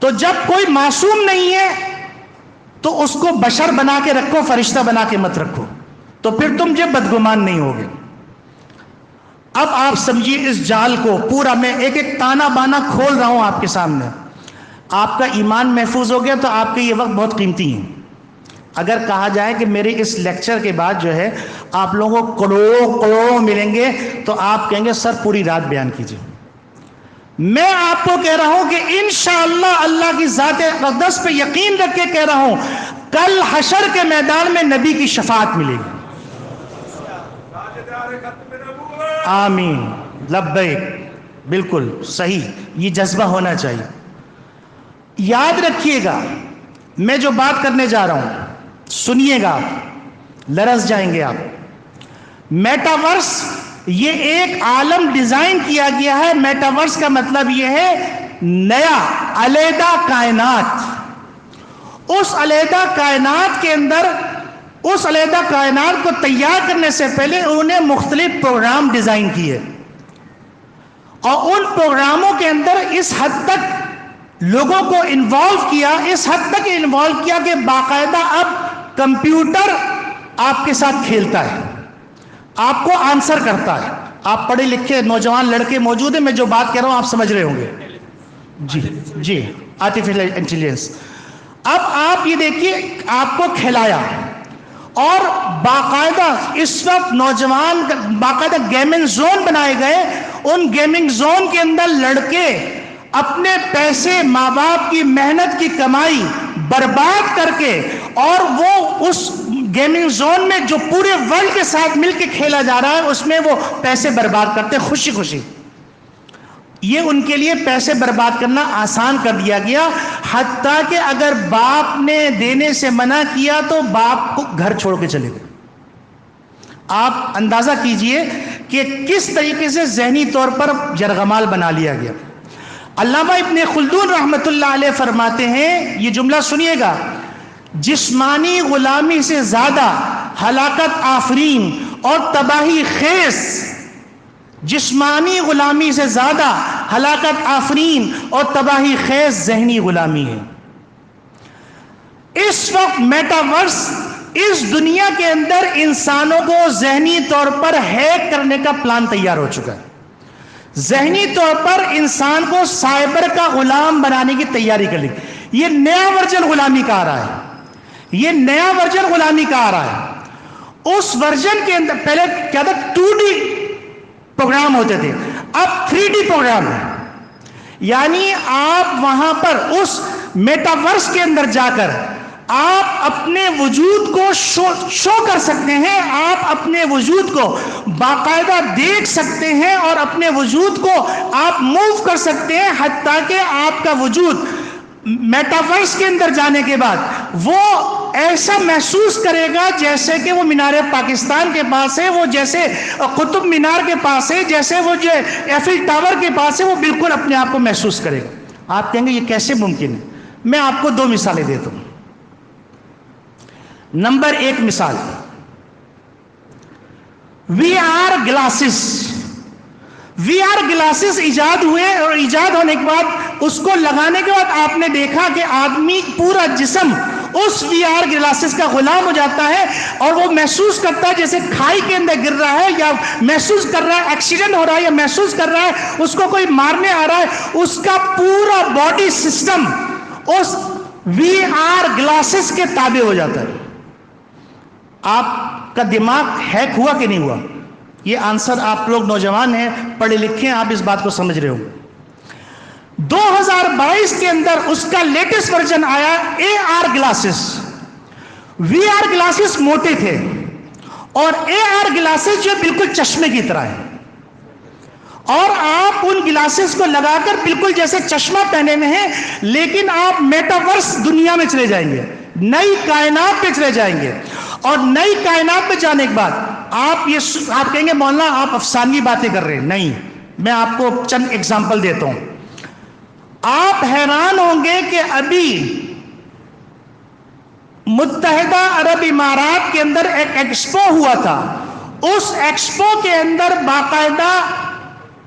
تو جب کوئی معصوم نہیں ہے تو اس کو بشر بنا کے رکھو، فرشتہ بنا کے مت رکھو، تو پھر تم جب بدگمان نہیں ہوگے۔ اب آپ سمجھیے اس جال کو پورا، میں ایک ایک تانا بانا کھول رہا ہوں آپ کے سامنے۔ آپ کا ایمان محفوظ ہو گیا تو آپ کے یہ وقت بہت قیمتی ہیں۔ اگر کہا جائے کہ میرے اس لیکچر کے بعد جو ہے آپ لوگوں کو کروڑوں ملیں گے تو آپ کہیں گے سر پوری رات بیان کیجیے۔ میں آپ کو کہہ رہا ہوں کہ انشاءاللہ اللہ کی ذات اقدس پہ یقین رکھ کے کہہ رہا ہوں، کل حشر کے میدان میں نبی کی شفاعت ملے گی۔ آمین، لبیک، بالکل صحیح، یہ جذبہ ہونا چاہیے۔ یاد رکھیے گا میں جو بات کرنے جا رہا ہوں، سنیے گا، لرز جائیں گے آپ۔ میٹاورس یہ ایک عالم ڈیزائن کیا گیا ہے۔ میٹاورس کا مطلب یہ ہے نیا علیحدہ کائنات۔ اس علیحدہ کائنات کے اندر، اس علیحدہ کائنات کو تیار کرنے سے پہلے انہوں نے مختلف پروگرام ڈیزائن کیے، اور ان پروگراموں کے اندر اس حد تک لوگوں کو انوالو کیا، اس حد تک انوالو کیا کہ باقاعدہ اب کمپیوٹر آپ کے ساتھ کھیلتا ہے، آپ کو آنسر کرتا ہے۔ آپ پڑھے لکھے نوجوان لڑکے موجود ہیں، میں جو بات کہہ رہا ہوں آپ سمجھ رہے ہوں گے۔ جی آرٹیفیشل انٹیلیجنس۔ اب آپ یہ دیکھیے، آپ کو کھلایا، اور باقاعدہ اس وقت نوجوان باقاعدہ گیمنگ زون بنائے گئے۔ ان گیمنگ زون کے اندر لڑکے اپنے پیسے، ماں باپ کی محنت کی کمائی برباد کر کے، اور وہ اس گیمنگ زون میں جو پورے ورلڈ کے ساتھ مل کے کھیلا جا رہا ہے اس میں وہ پیسے برباد کرتے خوشی خوشی۔ یہ ان کے لیے پیسے برباد کرنا آسان کر دیا گیا، حتیٰ کہ اگر باپ نے دینے سے منع کیا تو باپ کو گھر چھوڑ کے چلے گئے۔ آپ اندازہ کیجئے کہ کس طریقے سے ذہنی طور پر یرغمال بنا لیا گیا۔ علامہ ابن خلدون رحمۃ اللہ علیہ فرماتے ہیں، یہ جملہ سنیے گا، جسمانی غلامی سے زیادہ ہلاکت آفرین اور تباہی خیز، جسمانی غلامی سے زیادہ ہلاکت آفرین اور تباہی خیز ذہنی غلامی ہے۔ اس وقت میٹاورس اس دنیا کے اندر انسانوں کو ذہنی طور پر ہیک کرنے کا پلان تیار ہو چکا ہے۔ ذہنی طور پر انسان کو سائبر کا غلام بنانے کی تیاری کر لی۔ یہ نیا ورژن غلامی کا آ رہا ہے، یہ نیا ورژن غلامی کا آ رہا ہے۔ اس ورژن کے اندر پہلے کیا تھا، 2D پروگرام ہوتے تھے، اب 3D پروگرام ہے۔ یعنی آپ وہاں پر اس میٹاورس کے اندر جا کر آپ اپنے وجود کو شو کر سکتے ہیں، آپ اپنے وجود کو باقاعدہ دیکھ سکتے ہیں، اور اپنے وجود کو آپ موو کر سکتے ہیں، حتیٰ کہ آپ کا وجود میٹاورس کے اندر جانے کے بعد وہ ایسا محسوس کرے گا جیسے کہ وہ مینار پاکستان کے پاس ہے، وہ جیسے قطب مینار کے پاس ہے، جیسے وہ جو ایفل ٹاور کے پاس ہے، وہ بالکل اپنے آپ کو محسوس کرے گا۔ آپ کہیں گے یہ کیسے ممکن ہے؟ میں آپ کو 2 مثالیں دیتا ہوں۔ نمبر 1 مثال، V R glasses. V R glasses ایجاد ہوئے، اور ایجاد ہونے کے بعد اس کو لگانے کے بعد آپ نے دیکھا کہ آدمی پورا جسم اس وی آر گلاسز کا غلام ہو جاتا ہے، اور وہ محسوس کرتا ہے جیسے کھائی کے اندر گر رہا ہے، یا محسوس کر رہا ہے ایکسیڈنٹ ہو رہا ہے، یا محسوس کر رہا ہے اس کو کوئی مارنے آ رہا ہے۔ اس کا پورا باڈی سسٹم اس وی آر گلاسز کے تابع ہو جاتا ہے۔ آپ کا دماغ ہیک ہوا کہ نہیں ہوا؟ یہ آنسر، آپ لوگ نوجوان ہیں، پڑھے لکھے ہیں، آپ اس بات کو سمجھ رہے ہوں۔ 2022 کے اندر اس کا لیٹسٹ ورژن آیا، A R glasses. V R glasses موٹے تھے، اور اے آر گلاسز جو بالکل چشمے کی طرح ہے، اور آپ ان گلاسز کو لگا کر بالکل جیسے چشمہ پہنے ہوئے ہیں، لیکن آپ میٹاورس دنیا میں چلے جائیں گے، نئی کائنات پہ چلے جائیں گے، اور نئی کائنات پہ جانے کے بعد آپ کہیں گے مولانا آپ افسانوی باتیں کر رہے ہیں۔ نہیں، میں آپ کو چند ایگزامپل دیتا ہوں۔ آپ حیران ہوں گے کہ ابھی متحدہ عرب امارات کے اندر ایک ایکسپو ہوا تھا، اس ایکسپو کے اندر باقاعدہ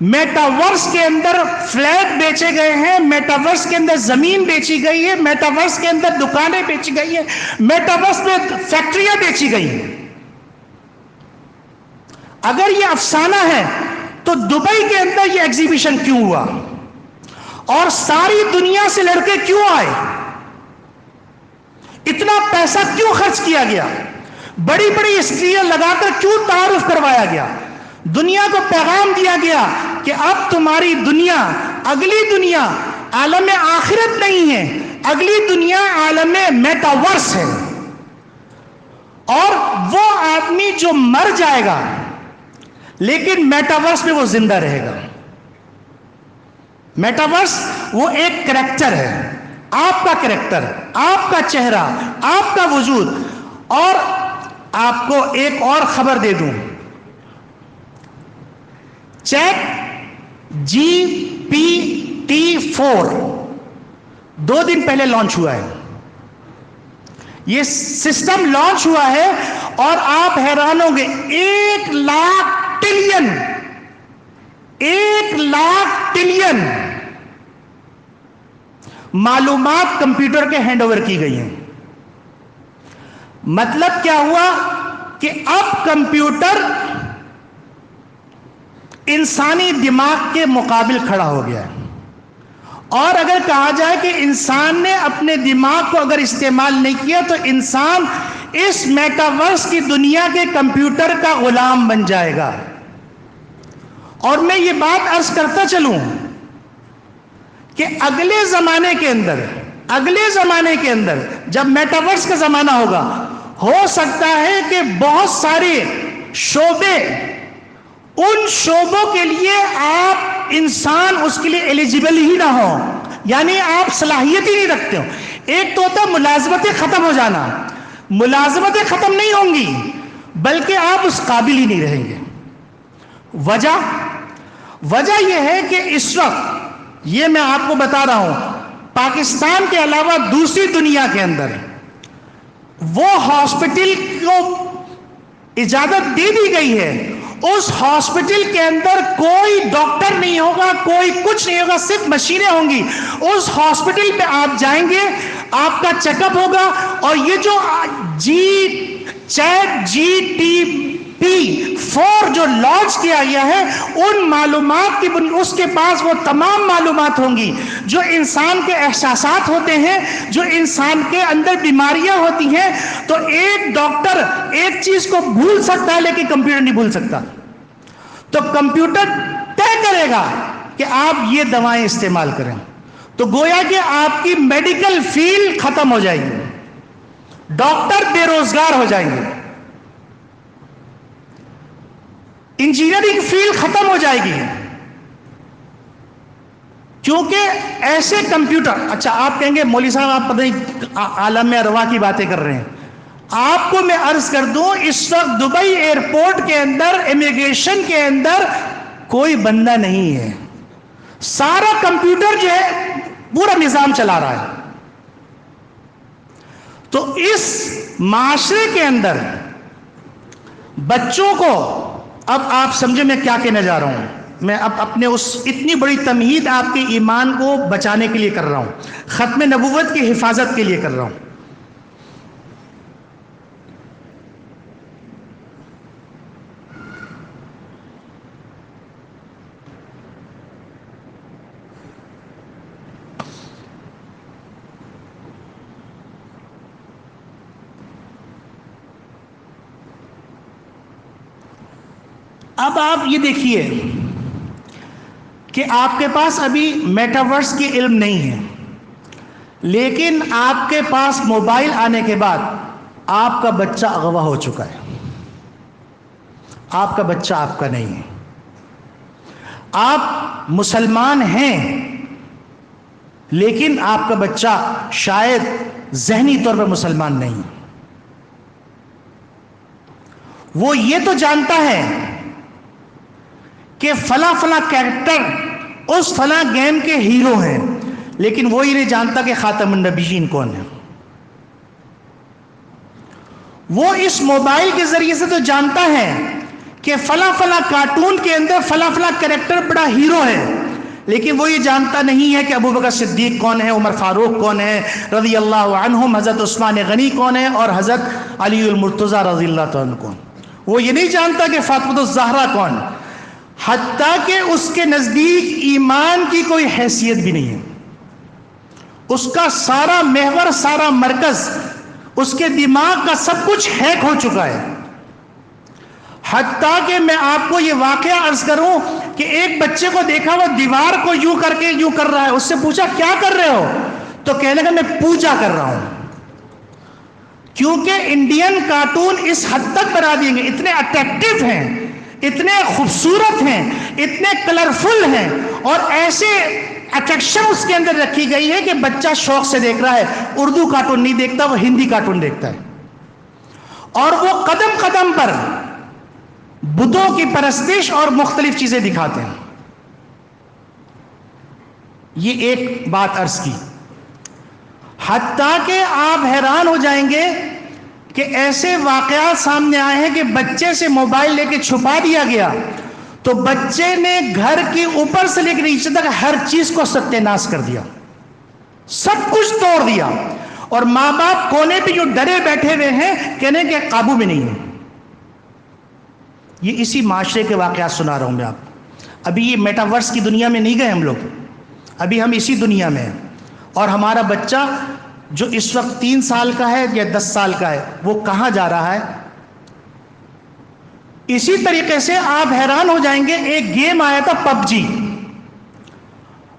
میٹاورس کے اندر فلیٹ بیچے گئے ہیں، میٹاورس کے اندر زمین بیچی گئی ہے، میٹاورس کے اندر دکانیں بیچی گئی ہیں، میٹاورس میں فیکٹریاں بیچی گئی ہیں۔ اگر یہ افسانہ ہے تو دبئی کے اندر یہ ایگزیبیشن کیوں ہوا اور ساری دنیا سے لڑکے کیوں آئے؟ اتنا پیسہ کیوں خرچ کیا گیا؟ بڑی بڑی اسکرین لگا کر کیوں تعارف کروایا گیا؟ دنیا کو پیغام دیا گیا کہ اب تمہاری دنیا، اگلی دنیا عالم آخرت نہیں ہے، اگلی دنیا عالم میٹاورس ہے، اور وہ آدمی جو مر جائے گا لیکن میٹاورس میں وہ زندہ رہے گا۔ میٹاورس وہ ایک کریکٹر ہے، آپ کا کریکٹر، آپ کا چہرہ، آپ کا وجود۔ اور آپ کو ایک اور خبر دے دوں، چیٹ جی پی ٹی 4 2 دن پہلے لانچ ہوا ہے۔ یہ سسٹم لانچ ہوا ہے اور آپ حیران ہوں گے، 1,00,000 ٹریلین 1,00,000 ٹریلین معلومات کمپیوٹر کے ہینڈ اوور کی گئی ہیں۔ مطلب کیا ہوا کہ اب کمپیوٹر انسانی دماغ کے مقابل کھڑا ہو گیا ہے، اور اگر کہا جائے کہ انسان نے اپنے دماغ کو اگر استعمال نہیں کیا تو انسان اس میٹاورس کی دنیا کے کمپیوٹر کا غلام بن جائے گا۔ اور میں یہ بات عرض کرتا چلوں کہ اگلے زمانے کے اندر جب میٹاورس کا زمانہ ہوگا، ہو سکتا ہے کہ بہت سارے شعبے، ان شعبوں کے لیے آپ انسان اس کے لیے ایلیجیبل ہی نہ ہو، یعنی آپ صلاحیت ہی نہیں رکھتے ہو۔ ایک تو ہوتا ہے ملازمتیں ختم ہو جانا، ملازمتیں ختم نہیں ہوں گی بلکہ آپ اس قابل ہی نہیں رہیں گے۔ وجہ یہ ہے کہ اس وقت، یہ میں آپ کو بتا رہا ہوں، پاکستان کے علاوہ دوسری دنیا کے اندر وہ ہاسپٹل کو اجازت دے دی گئی ہے، اس ہاسپٹل کے اندر کوئی ڈاکٹر نہیں ہوگا، کوئی کچھ نہیں ہوگا، صرف مشینیں ہوں گی۔ اس ہاسپٹل پہ آپ جائیں گے، آپ کا چیک اپ ہوگا، اور یہ جو چیٹ جی پی 4 جو لانچ کیا گیا ہے، ان معلومات کی اس کے پاس وہ تمام معلومات ہوں گی جو انسان کے احساسات ہوتے ہیں، جو انسان کے اندر بیماریاں ہوتی ہیں۔ تو ایک ڈاکٹر ایک چیز کو بھول سکتا ہے لیکن کمپیوٹر نہیں بھول سکتا۔ تو کمپیوٹر طے کرے گا کہ آپ یہ دوائیں استعمال کریں، تو گویا کہ آپ کی میڈیکل فیلڈ ختم ہو جائے گی، ڈاکٹر بے روزگار ہو جائیں گے، انجینئرنگ فیلڈ ختم ہو جائے گی، کیونکہ ایسے کمپیوٹر۔ اچھا آپ کہیں گے مولوی صاحب آپ پتہ نہیں عالم ارواح کی باتیں کر رہے ہیں۔ آپ کو میں عرض کر دوں، اس وقت دبئی ایئرپورٹ کے اندر، امیگریشن کے اندر کوئی بندہ نہیں ہے، سارا کمپیوٹر جو ہے پورا نظام چلا رہا ہے۔ تو اس معاشرے کے اندر بچوں کو، اب آپ سمجھے میں کیا کہنے جا رہا ہوں، میں اب اپنے اس اتنی بڑی تمہید آپ کے ایمان کو بچانے کے لیے کر رہا ہوں، ختم نبوت کی حفاظت کے لیے کر رہا ہوں۔ اب آپ یہ دیکھیے کہ آپ کے پاس ابھی میٹاورس کی علم نہیں ہے، لیکن آپ کے پاس موبائل آنے کے بعد آپ کا بچہ اغوا ہو چکا ہے، آپ کا بچہ آپ کا نہیں ہے۔ آپ مسلمان ہیں لیکن آپ کا بچہ شاید ذہنی طور پر مسلمان نہیں، وہ یہ تو جانتا ہے کہ فلاں فلاں کیریکٹر اس فلاں گیم کے ہیرو ہیں، لیکن وہ یہ نہیں جانتا کہ خاتم النبیین کون ہے۔ وہ اس موبائل کے ذریعے سے تو جانتا ہے کہ فلاں فلاں کارٹون کے اندر فلاں فلاں کریکٹر بڑا ہیرو ہے، لیکن وہ یہ جانتا نہیں ہے کہ ابو بکر صدیق کون ہے، عمر فاروق کون ہے رضی اللہ عنہم، حضرت عثمان غنی کون ہے، اور حضرت علی المرتضیٰ رضی اللہ عنہ کون. وہ یہ نہیں جانتا کہ فاطمہ الزہرا کون، حتیٰ کہ اس کے نزدیک ایمان کی کوئی حیثیت بھی نہیں ہے. اس کا سارا محور، سارا مرکز، اس کے دماغ کا سب کچھ ہیک ہو چکا ہے. حتیٰ کہ میں آپ کو یہ واقعہ عرض کروں کہ ایک بچے کو دیکھا وہ دیوار کو یوں کر کے یوں کر رہا ہے، اس سے پوچھا کیا کر رہے ہو، تو کہنے لگا میں پوجا کر رہا ہوں. کیونکہ انڈین کارٹون اس حد تک بنا دیں گے، اتنے اٹریکٹیو ہیں، اتنے خوبصورت ہیں، اتنے کلرفل ہیں، اور ایسے اٹریکشن اس کے اندر رکھی گئی ہے کہ بچہ شوق سے دیکھ رہا ہے. اردو کارٹون نہیں دیکھتا، وہ ہندی کارٹون دیکھتا ہے. اور وہ قدم قدم پر بدھوں کی پرستش اور مختلف چیزیں دکھاتے ہیں. یہ ایک بات عرض کی. حتیٰ کہ آپ حیران ہو جائیں گے کہ ایسے واقعات سامنے آئے ہیں کہ بچے سے موبائل لے کے چھپا دیا گیا تو بچے نے گھر کے اوپر سے لے کے نیچے تک ہر چیز کو ستیہ ناش کر دیا، سب کچھ توڑ دیا، اور ماں باپ کونے پہ جو ڈرے بیٹھے ہوئے ہیں کہنے کہ قابو میں نہیں ہے. یہ اسی معاشرے کے واقعات سنا رہا ہوں میں آپ. ابھی یہ میٹاورس کی دنیا میں نہیں گئے ہم لوگ، ابھی ہم اسی دنیا میں ہیں. اور ہمارا بچہ جو اس وقت 3 سال کا ہے یا 10 سال کا ہے وہ کہاں جا رہا ہے. اسی طریقے سے آپ حیران ہو جائیں گے، ایک گیم آیا تھا پب جی.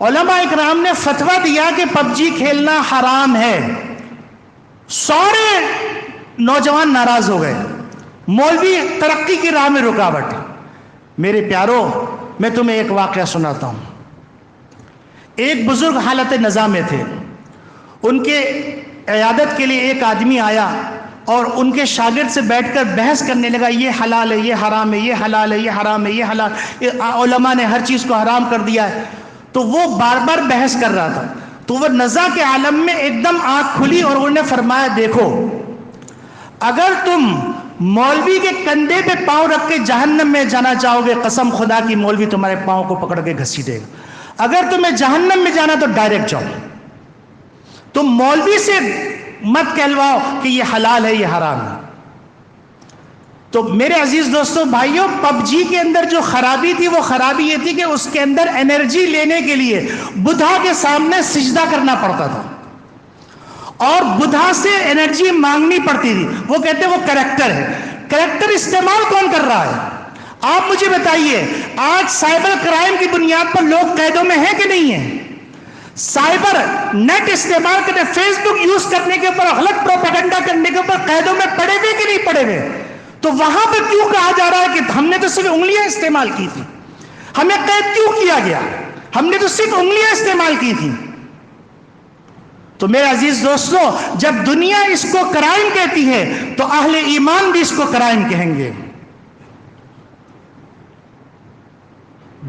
علماء اکرام نے فتویٰ دیا کہ پب جی کھیلنا حرام ہے. سارے نوجوان ناراض ہو گئے، مولوی ترقی کی راہ میں رکاوٹ. میرے پیارو، میں تمہیں ایک واقعہ سناتا ہوں. ایک بزرگ حالت نزا میں تھے، ان کے عیادت کے لیے ایک آدمی آیا اور ان کے شاگرد سے بیٹھ کر بحث کرنے لگا، یہ حلال ہے، یہ حرام ہے، یہ حلال ہے، یہ حرام ہے، یہ حلال، علماء نے ہر چیز کو حرام کر دیا ہے. تو وہ بار بار بحث کر رہا تھا. تو وہ نزا کے عالم میں ایک دم آنکھ کھلی اور انہوں نے فرمایا، دیکھو اگر تم مولوی کے کندھے پہ پاؤں رکھ کے جہنم میں جانا چاہو گے، قسم خدا کی مولوی تمہارے پاؤں کو پکڑ کے گھسیٹے گا. اگر تمہیں جہنم میں جانا تو ڈائریکٹ جاؤ. تم مولوی سے مت کہلواؤ کہ یہ حلال ہے، یہ حرام ہے. تو میرے عزیز دوستو بھائیوں، پب جی کے اندر جو خرابی تھی وہ خرابی یہ تھی کہ اس کے اندر انرجی لینے کے لیے بدھا کے سامنے سجدہ کرنا پڑتا تھا اور بدھا سے انرجی مانگنی پڑتی تھی. وہ کہتے ہیں وہ کریکٹر ہے. کریکٹر استعمال کون کر رہا ہے؟ آپ مجھے بتائیے، آج سائبر کرائم کی بنیاد پر لوگ قیدوں میں ہیں کہ نہیں ہیں؟ سائبر نیٹ استعمال کرنے، فیس بک یوز کرنے کے اوپر، غلط پروپیگنڈا کرنے کے اوپر قیدوں میں پڑے ہوئے کہ نہیں پڑے ہوئے؟ تو وہاں پہ کیوں کہا جا رہا ہے کہ ہم نے تو صرف انگلیاں استعمال کی تھی؟ ہمیں قید کیوں کیا گیا؟ ہم نے تو صرف انگلیاں استعمال کی تھی. تو میرے عزیز دوستو، جب دنیا اس کو کرائم کہتی ہے تو اہل ایمان بھی اس کو کرائم کہیں گے.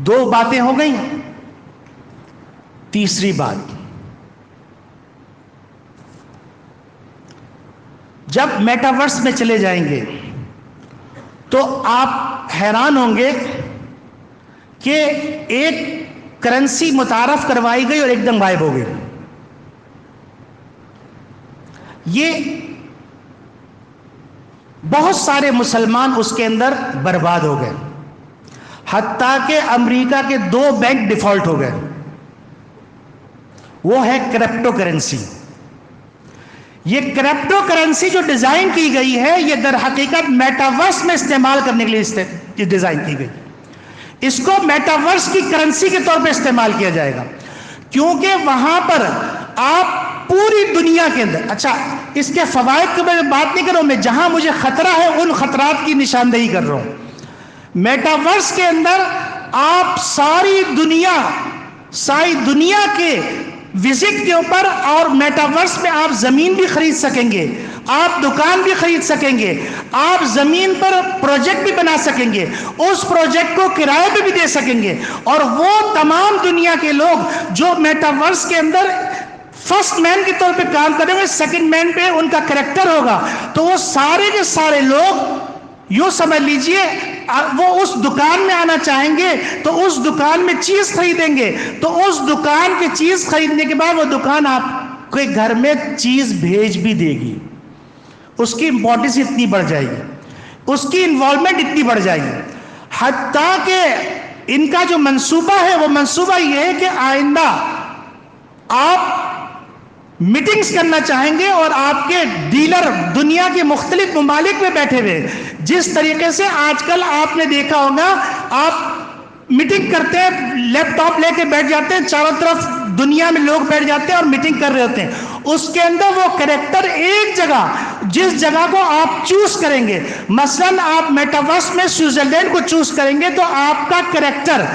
2 باتیں ہو گئیں. تیسری بات، جب میٹاورس میں چلے جائیں گے تو آپ حیران ہوں گے کہ ایک کرنسی متعارف کروائی گئی اور ایک دم غائب ہو گئی. یہ بہت سارے مسلمان اس کے اندر برباد ہو گئے، حتیٰ کہ امریکہ کے 2 بینک ڈیفالٹ ہو گئے. وہ ہے کرپٹو کرنسی. یہ کرپٹو کرنسی جو ڈیزائن کی گئی ہے، یہ در حقیقت میٹاورس میں استعمال کرنے کے لیے ڈیزائن کی گئی. اس کو میٹاورس کی کرنسی کے طور پہ استعمال کیا جائے گا، کیونکہ وہاں پر آپ پوری دنیا کے اندر، اچھا اس کے فوائد کی میں بات نہیں کر رہا ہوں، میں جہاں مجھے خطرہ ہے ان خطرات کی نشاندہی کر رہا ہوں. میٹاورس کے اندر آپ ساری دنیا کے وزٹ کے اوپر، اور میٹاورس میں آپ زمین بھی خرید سکیں گے، آپ دکان بھی خرید سکیں گے، آپ زمین پر پروجیکٹ بھی بنا سکیں گے، اس پروجیکٹ کو کرائے پہ بھی دے سکیں گے. اور وہ تمام دنیا کے لوگ جو میٹاورس کے اندر فرسٹ مین کے طور پہ کام کریں گے، سیکنڈ مین پہ ان کا کریکٹر ہوگا، تو وہ سارے کے سارے لوگ یوں سمجھ لیجئے وہ اس دکان میں آنا چاہیں گے تو اس دکان میں چیز خریدیں گے، تو اس دکان کی چیز خریدنے کے بعد وہ دکان آپ کے گھر میں چیز بھیج بھی دے گی، اس کی امپورٹنس اتنی بڑھ جائے گی، اس کی انوالومنٹ اتنی بڑھ جائے گی، حتیٰ کہ ان کا جو منصوبہ ہے وہ منصوبہ یہ ہے کہ آئندہ آپ میٹنگز کرنا چاہیں گے اور آپ کے ڈیلر دنیا کے مختلف ممالک میں بیٹھے ہوئے، جس طریقے سے آج کل آپ نے دیکھا ہوگا آپ میٹنگ کرتے ہیں، لیپ ٹاپ لے کے بیٹھ جاتے ہیں، چاروں طرف دنیا میں لوگ بیٹھ جاتے ہیں اور میٹنگ کر رہے ہوتے ہیں، اس کے اندر وہ کریکٹر ایک جگہ، جس جگہ کو آپ چوز کریں گے، مثلا آپ میٹاورس میں سوئٹزرلینڈ کو چوز کریں گے تو آپ کا کریکٹر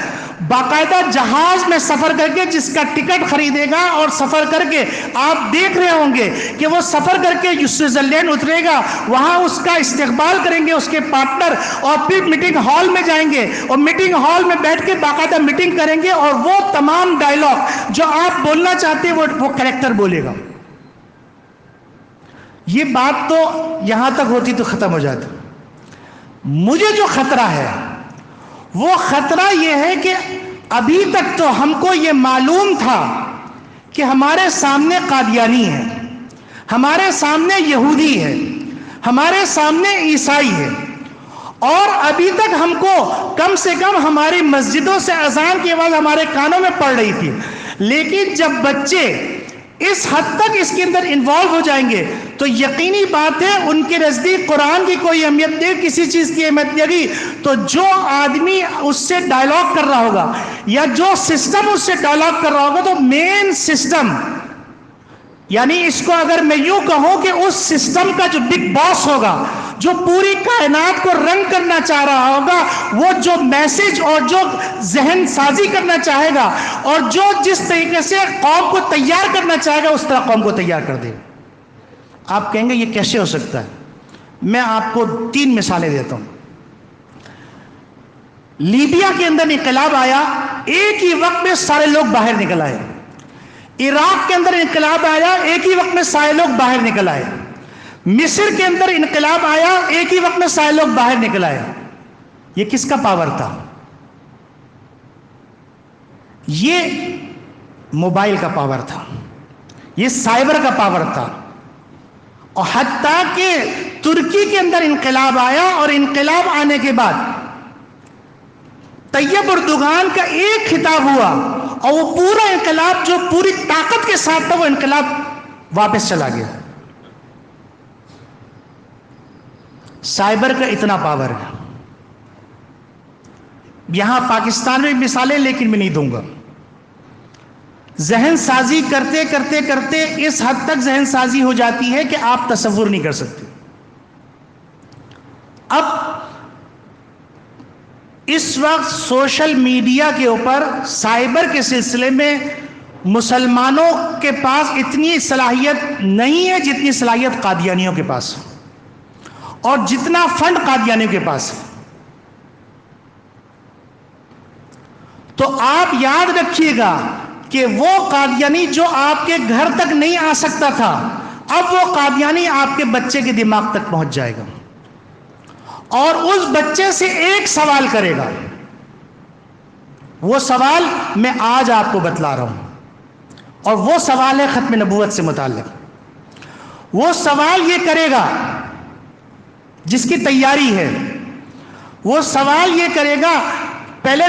باقاعدہ جہاز میں سفر کر کے جس کا ٹکٹ خریدے گا اور سفر کر کے آپ دیکھ رہے ہوں گے کہ وہ سفر کر کے سوئٹزرلینڈ اترے گا، وہاں اس کا استقبال کریں گے اس کے پارٹنر، اور پھر میٹنگ ہال میں جائیں گے اور میٹنگ ہال میں بیٹھ کے باقاعدہ میٹنگ کریں گے اور وہ تمام ڈائلاگ جو آپ بولنا چاہتے ہیں وہ کریکٹر بولے گا۔ یہ بات تو یہاں تک ہوتی تو ختم ہو جاتی۔ مجھے جو خطرہ ہے وہ خطرہ یہ ہے کہ ابھی تک تو ہم کو یہ معلوم تھا کہ ہمارے سامنے قادیانی ہے، ہمارے سامنے یہودی ہے، ہمارے سامنے عیسائی ہے، اور ابھی تک ہم کو کم سے کم ہماری مسجدوں سے اذان کی آواز ہمارے کانوں میں پڑ رہی تھی، لیکن جب بچے اس حد تک اس کے اندر انوالو ہو جائیں گے تو یقینی بات ہے ان کے نزدیک قرآن کی کوئی اہمیت نہیں، کسی چیز کی اہمیت نہیں ہوگی، تو جو آدمی اس سے ڈائلاگ کر رہا ہوگا یا جو سسٹم اس سے ڈائلاگ کر رہا ہوگا تو مین سسٹم، یعنی اس کو اگر میں یوں کہوں کہ اس سسٹم کا جو بگ باس ہوگا، جو پوری کائنات کو رنگ کرنا چاہ رہا ہوگا، وہ جو میسج اور جو ذہن سازی کرنا چاہے گا اور جو جس طریقے سے قوم کو تیار کرنا چاہے گا اس طرح قوم کو تیار کر دے۔ آپ کہیں گے یہ کیسے ہو سکتا ہے؟ میں آپ کو 3 مثالیں دیتا ہوں۔ لیبیا کے اندر انقلاب آیا، ایک ہی وقت میں سارے لوگ باہر نکل آئے۔ عراق کے اندر انقلاب آیا، ایک ہی وقت میں سارے لوگ باہر نکل آئے۔ مصر کے اندر انقلاب آیا، ایک ہی وقت میں سارے لوگ باہر نکل آئے۔ یہ کس کا پاور تھا؟ یہ موبائل کا پاور تھا، یہ سائبر کا پاور تھا، اور حتیٰ کہ ترکی کے اندر انقلاب آیا اور انقلاب آنے کے بعد طیب اردوغان کا ایک خطاب ہوا اور وہ پورا انقلاب جو پوری طاقت کے ساتھ تھا وہ انقلاب واپس چلا گیا۔ سائبر کا اتنا پاور ہے۔ یہاں پاکستان میں مثالیں لیکن میں نہیں دوں گا۔ ذہن سازی کرتے کرتے کرتے اس حد تک ذہن سازی ہو جاتی ہے کہ آپ تصور نہیں کر سکتے۔ اب اس وقت سوشل میڈیا کے اوپر سائبر کے سلسلے میں مسلمانوں کے پاس اتنی صلاحیت نہیں ہے جتنی صلاحیت قادیانیوں کے پاس، اور جتنا فنڈ قادیانیوں کے پاس ہے۔ تو آپ یاد رکھیے گا کہ وہ قادیانی جو آپ کے گھر تک نہیں آ سکتا تھا، اب وہ قادیانی آپ کے بچے کے دماغ تک پہنچ جائے گا اور اس بچے سے ایک سوال کرے گا۔ وہ سوال میں آج آپ کو بتلا رہا ہوں، اور وہ سوال ہے ختم نبوت سے متعلق۔ وہ سوال یہ کرے گا جس کی تیاری ہے، وہ سوال یہ کرے گا، پہلے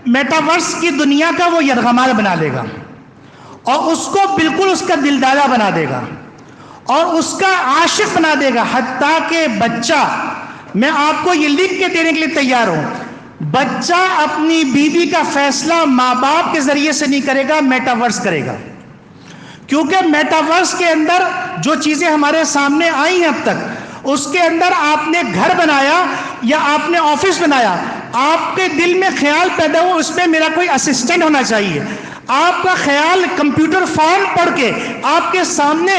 میٹاورس کی دنیا کا وہ یرغمال بنا لے گا اور اس کو بالکل اس کا دلدادہ بنا دے گا اور اس کا عاشق بنا دے گا، حتیٰ کہ بچہ، میں آپ کو یہ لکھ کے دینے کے لیے تیار ہوں، بچہ اپنی بیوی کا فیصلہ ماں باپ کے ذریعے سے نہیں کرے گا، میٹاورس کرے گا، کیونکہ میٹاورس کے اندر جو چیزیں ہمارے سامنے آئی ہیں اب تک، اس کے اندر آپ نے گھر بنایا یا آپ نے آفس بنایا، آپ کے دل میں خیال پیدا ہو اس میں میرا کوئی اسسٹنٹ ہونا چاہیے، آپ کا خیال کمپیوٹر فارم پڑھ کے آپ کے سامنے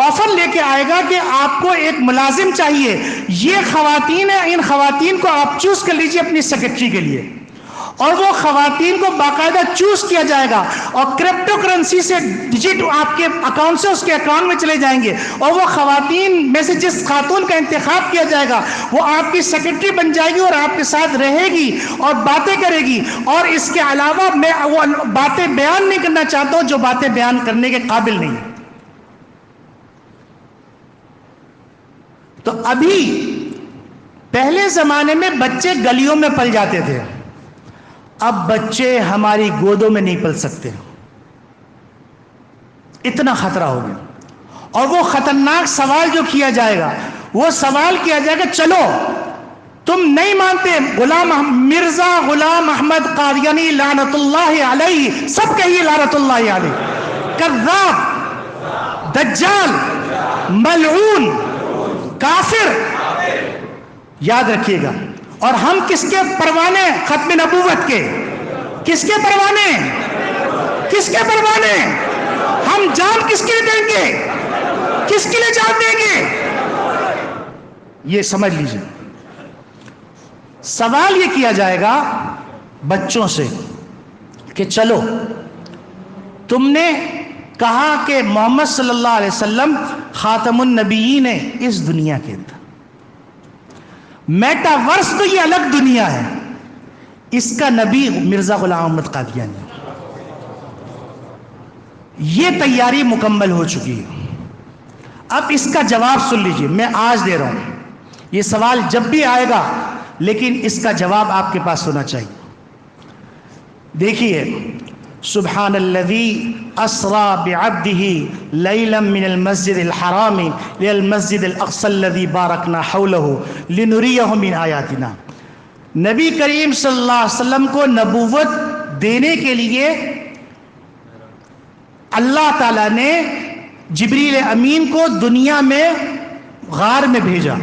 آفر لے کے آئے گا کہ آپ کو ایک ملازم چاہیے، یہ خواتین ہیں، ان خواتین کو آپ چوز کر لیجئے اپنی سیکرٹری کے لیے، اور وہ خواتین کو باقاعدہ چوز کیا جائے گا اور کرپٹو کرنسی سے ڈیجٹ آپ کے اکاؤنٹ سے اس کے اکاؤنٹ میں چلے جائیں گے، اور وہ خواتین میں سے جس خاتون کا انتخاب کیا جائے گا وہ آپ کی سیکرٹری بن جائے گی اور آپ کے ساتھ رہے گی اور باتیں کرے گی. اور اس کے علاوہ میں وہ باتیں بیان نہیں کرنا چاہتا ہوں جو باتیں بیان کرنے کے قابل نہیں. تو ابھی پہلے زمانے میں بچے گلیوں میں پل جاتے تھے، اب بچے ہماری گودوں میں نہیں پل سکتے، اتنا خطرہ ہو گیا. اور وہ خطرناک سوال جو کیا جائے گا، وہ سوال کیا جائے گا چلو تم نہیں مانتے مرزا غلام احمد قادیانی لعنت اللہ علیہ، سب کہیے لعنت اللہ علیہ، کذاب، دجال، ملعون، کافر، یاد رکھیے گا. اور ہم کس کے پروانے؟ ختم نبوت کے. کس کے پروانے؟ کس کے پروانے؟ ہم جان کس کے لیے دیں گے؟ کس کے لیے جان دیں گے؟ یہ سمجھ لیجئے. سوال یہ کیا جائے گا بچوں سے کہ چلو تم نے کہا کہ محمد صلی اللہ علیہ وسلم خاتم النبیین ہے اس دنیا کے اندر، میٹاورس تو یہ الگ دنیا ہے، اس کا نبی مرزا غلام احمد قادیانی. یہ تیاری مکمل ہو چکی ہے. اب اس کا جواب سن لیجئے، میں آج دے رہا ہوں. یہ سوال جب بھی آئے گا لیکن اس کا جواب آپ کے پاس ہونا چاہیے. دیکھیے، سبحان الذی اسرا بعبدہ لیلا من المسجد الحرام الى المسجد الاقصى الذی بارکنا حولہ لنریہ من آیاتنا. نبی کریم صلی اللہ علیہ وسلم کو نبوت دینے کے لیے اللہ تعالیٰ نے جبریل امین کو دنیا میں غار میں بھیجا،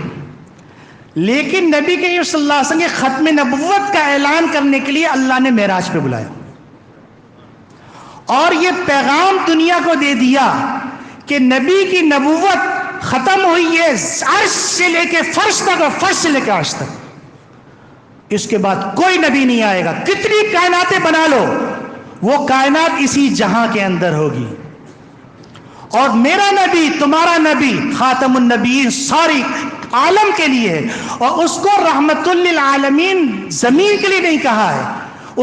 لیکن نبی کریم صلی اللہ علیہ وسلم کے ختم نبوت کا اعلان کرنے کے لیے اللہ نے معراج پہ بلایا اور یہ پیغام دنیا کو دے دیا کہ نبی کی نبوت ختم ہوئی ہے عرش سے لے کے فرش تک اور فرش سے لے کے عرش تک. اس کے بعد کوئی نبی نہیں آئے گا. کتنی کائناتیں بنا لو، وہ کائنات اسی جہاں کے اندر ہوگی. اور میرا نبی، تمہارا نبی خاتم النبیین ساری عالم کے لیے ہے، اور اس کو رحمت للعالمین زمین کے لیے نہیں کہا ہے،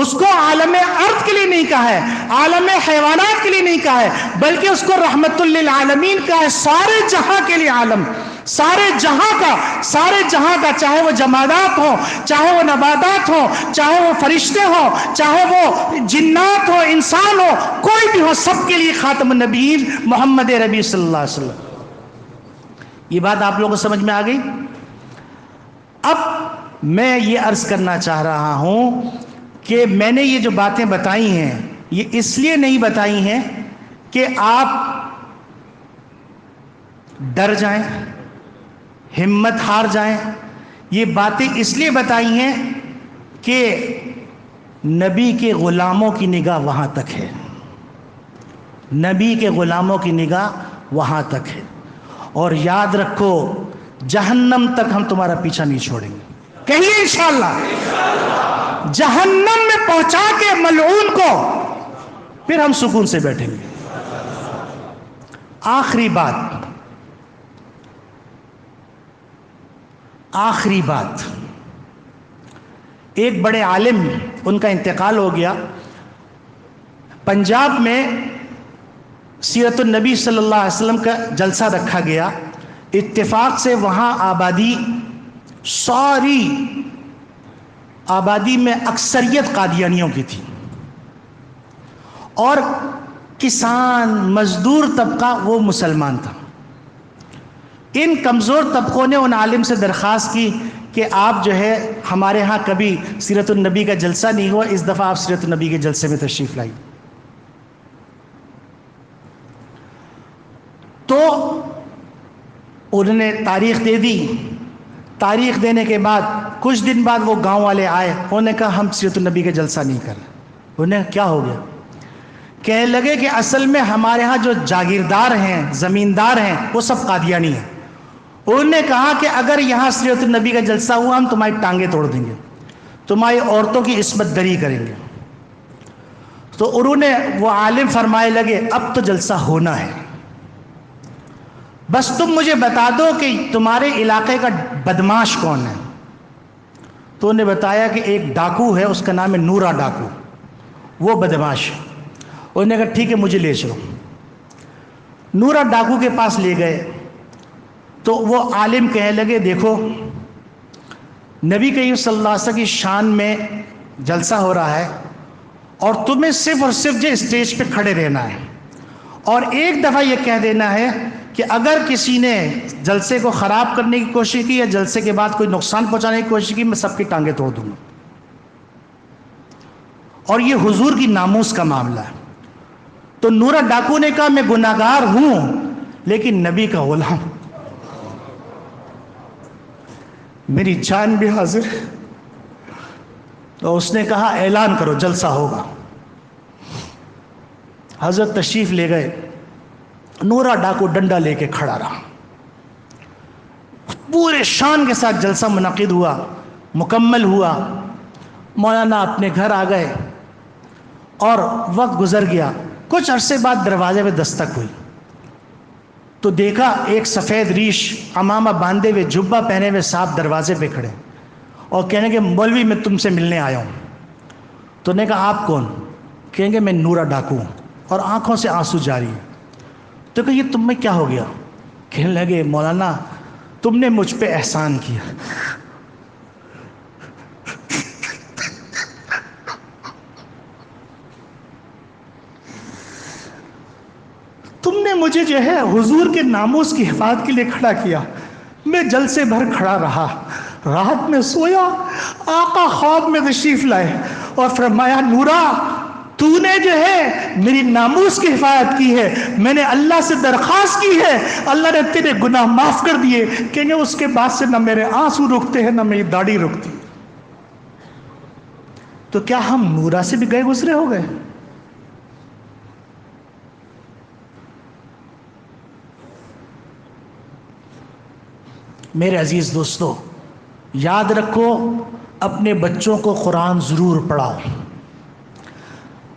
اس کو عالم ارض کے لیے نہیں کہا ہے، عالم حیوانات کے لیے نہیں کہا ہے، بلکہ اس کو رحمت للعالمین کہا ہے، سارے جہاں کے لیے عالم، سارے جہاں کا، چاہے وہ جمادات ہوں، چاہے وہ نباتات ہوں، چاہے وہ فرشتے ہوں، چاہے وہ جنات ہو، انسان ہو، کوئی بھی ہو، سب کے لیے خاتم النبیین محمد ربی صلی اللہ علیہ وسلم. یہ بات آپ لوگوں کو سمجھ میں آ گئی؟ اب میں یہ عرض کرنا چاہ رہا ہوں کہ میں نے یہ جو باتیں بتائی ہیں یہ اس لیے نہیں بتائی ہیں کہ آپ ڈر جائیں، ہمت ہار جائیں. یہ باتیں اس لیے بتائی ہیں کہ نبی کے غلاموں کی نگاہ وہاں تک ہے، نبی کے غلاموں کی نگاہ وہاں تک ہے. اور یاد رکھو، جہنم تک ہم تمہارا پیچھا نہیں چھوڑیں گے. کہیے انشاءاللہ. جہنم میں پہنچا کے ملعون کو پھر ہم سکون سے بیٹھیں گے. آخری بات، ایک بڑے عالم، ان کا انتقال ہو گیا. پنجاب میں سیرت النبی صلی اللہ علیہ وسلم کا جلسہ رکھا گیا. اتفاق سے وہاں آبادی، ساری آبادی میں اکثریت قادیانیوں کی تھی، اور کسان مزدور طبقہ وہ مسلمان تھا. ان کمزور طبقوں نے ان عالم سے درخواست کی کہ آپ جو ہے ہمارے ہاں کبھی سیرت النبی کا جلسہ نہیں ہوا، اس دفعہ آپ سیرت النبی کے جلسے میں تشریف لائیں. تو انہوں نے تاریخ دے دی. تاریخ دینے کے بعد کچھ دن بعد وہ گاؤں والے آئے، انہوں نے کہا ہم سیرت النبی کا جلسہ نہیں کر رہے. انہیں کیا ہو گیا؟ کہنے لگے کہ اصل میں ہمارے ہاں جو جاگیردار ہیں، زمیندار ہیں، وہ سب قادیانی ہیں. انہوں نے کہا کہ اگر یہاں سیرت النبی کا جلسہ ہوا ہم تمہاری ٹانگیں توڑ دیں گے. تمہاری عورتوں کی عصمت دری کریں گے۔ تو انہوں نے وہ عالم فرمائے لگے اب تو جلسہ ہونا ہے، بس تم مجھے بتا دو کہ تمہارے علاقے کا بدماش کون ہے۔ تو انہوں نے بتایا کہ ایک ڈاکو ہے، اس کا نام ہے نورا ڈاکو، وہ بدماش ہے۔ انہوں نے کہا ٹھیک ہے مجھے لے چلو۔ نورا ڈاکو کے پاس لے گئے تو وہ عالم کہنے لگے دیکھو نبی کریم صلی اللہ علیہ وسلم کی شان میں جلسہ ہو رہا ہے اور تمہیں صرف اور صرف جو اسٹیج پہ کھڑے رہنا ہے اور ایک دفعہ یہ کہہ دینا ہے کہ اگر کسی نے جلسے کو خراب کرنے کی کوشش کی یا جلسے کے بعد کوئی نقصان پہنچانے کی کوشش کی میں سب کی ٹانگیں توڑ دوں گا۔ اور یہ حضور کی ناموس کا معاملہ ہے۔ تو نورا ڈاکو نے کہا میں گناہگار ہوں لیکن نبی کا غلام، میری جان بھی حاضر ہے۔ تو اس نے کہا اعلان کرو جلسہ ہوگا۔ حضرت تشریف لے گئے، نورا ڈاکو ڈنڈا لے کے کھڑا رہا، پورے شان کے ساتھ جلسہ منعقد ہوا، مکمل ہوا۔ مولانا اپنے گھر آ گئے اور وقت گزر گیا۔ کچھ عرصے بعد دروازے پہ دستک ہوئی تو دیکھا ایک سفید ریش عمامہ باندھے ہوئے جبہ پہنے ہوئے صاحب دروازے پہ کھڑے اور کہنے کہ مولوی میں تم سے ملنے آیا ہوں۔ تو نے کہا آپ کون؟ کہیں گے میں نورا ڈاکو ہوں، اور آنکھوں سے آنسو جاری ہے۔ تو کہ یہ تم میں کیا ہو گیا؟ کہنے لگے مولانا تم نے مجھ پہ احسان کیا، تم نے مجھے جو ہے حضور کے ناموس کی حفاظت کے لیے کھڑا کیا، میں جلسے بھر کھڑا رہا، رات میں سویا، آقا خواب میں تشریف لائے اور فرمایا نورا تو نے جو ہے میری ناموس کی حفاظت کی ہے، میں نے اللہ سے درخواست کی ہے، اللہ نے تیرے گناہ معاف کر دیے۔ کہیں اس کے بعد سے نہ میرے آنسو رکتے ہیں نہ میری داڑھی رکتی۔ تو کیا ہم نورا سے بھی گئے گزرے ہو گئے؟ میرے عزیز دوستو یاد رکھو اپنے بچوں کو قرآن ضرور پڑھاؤ۔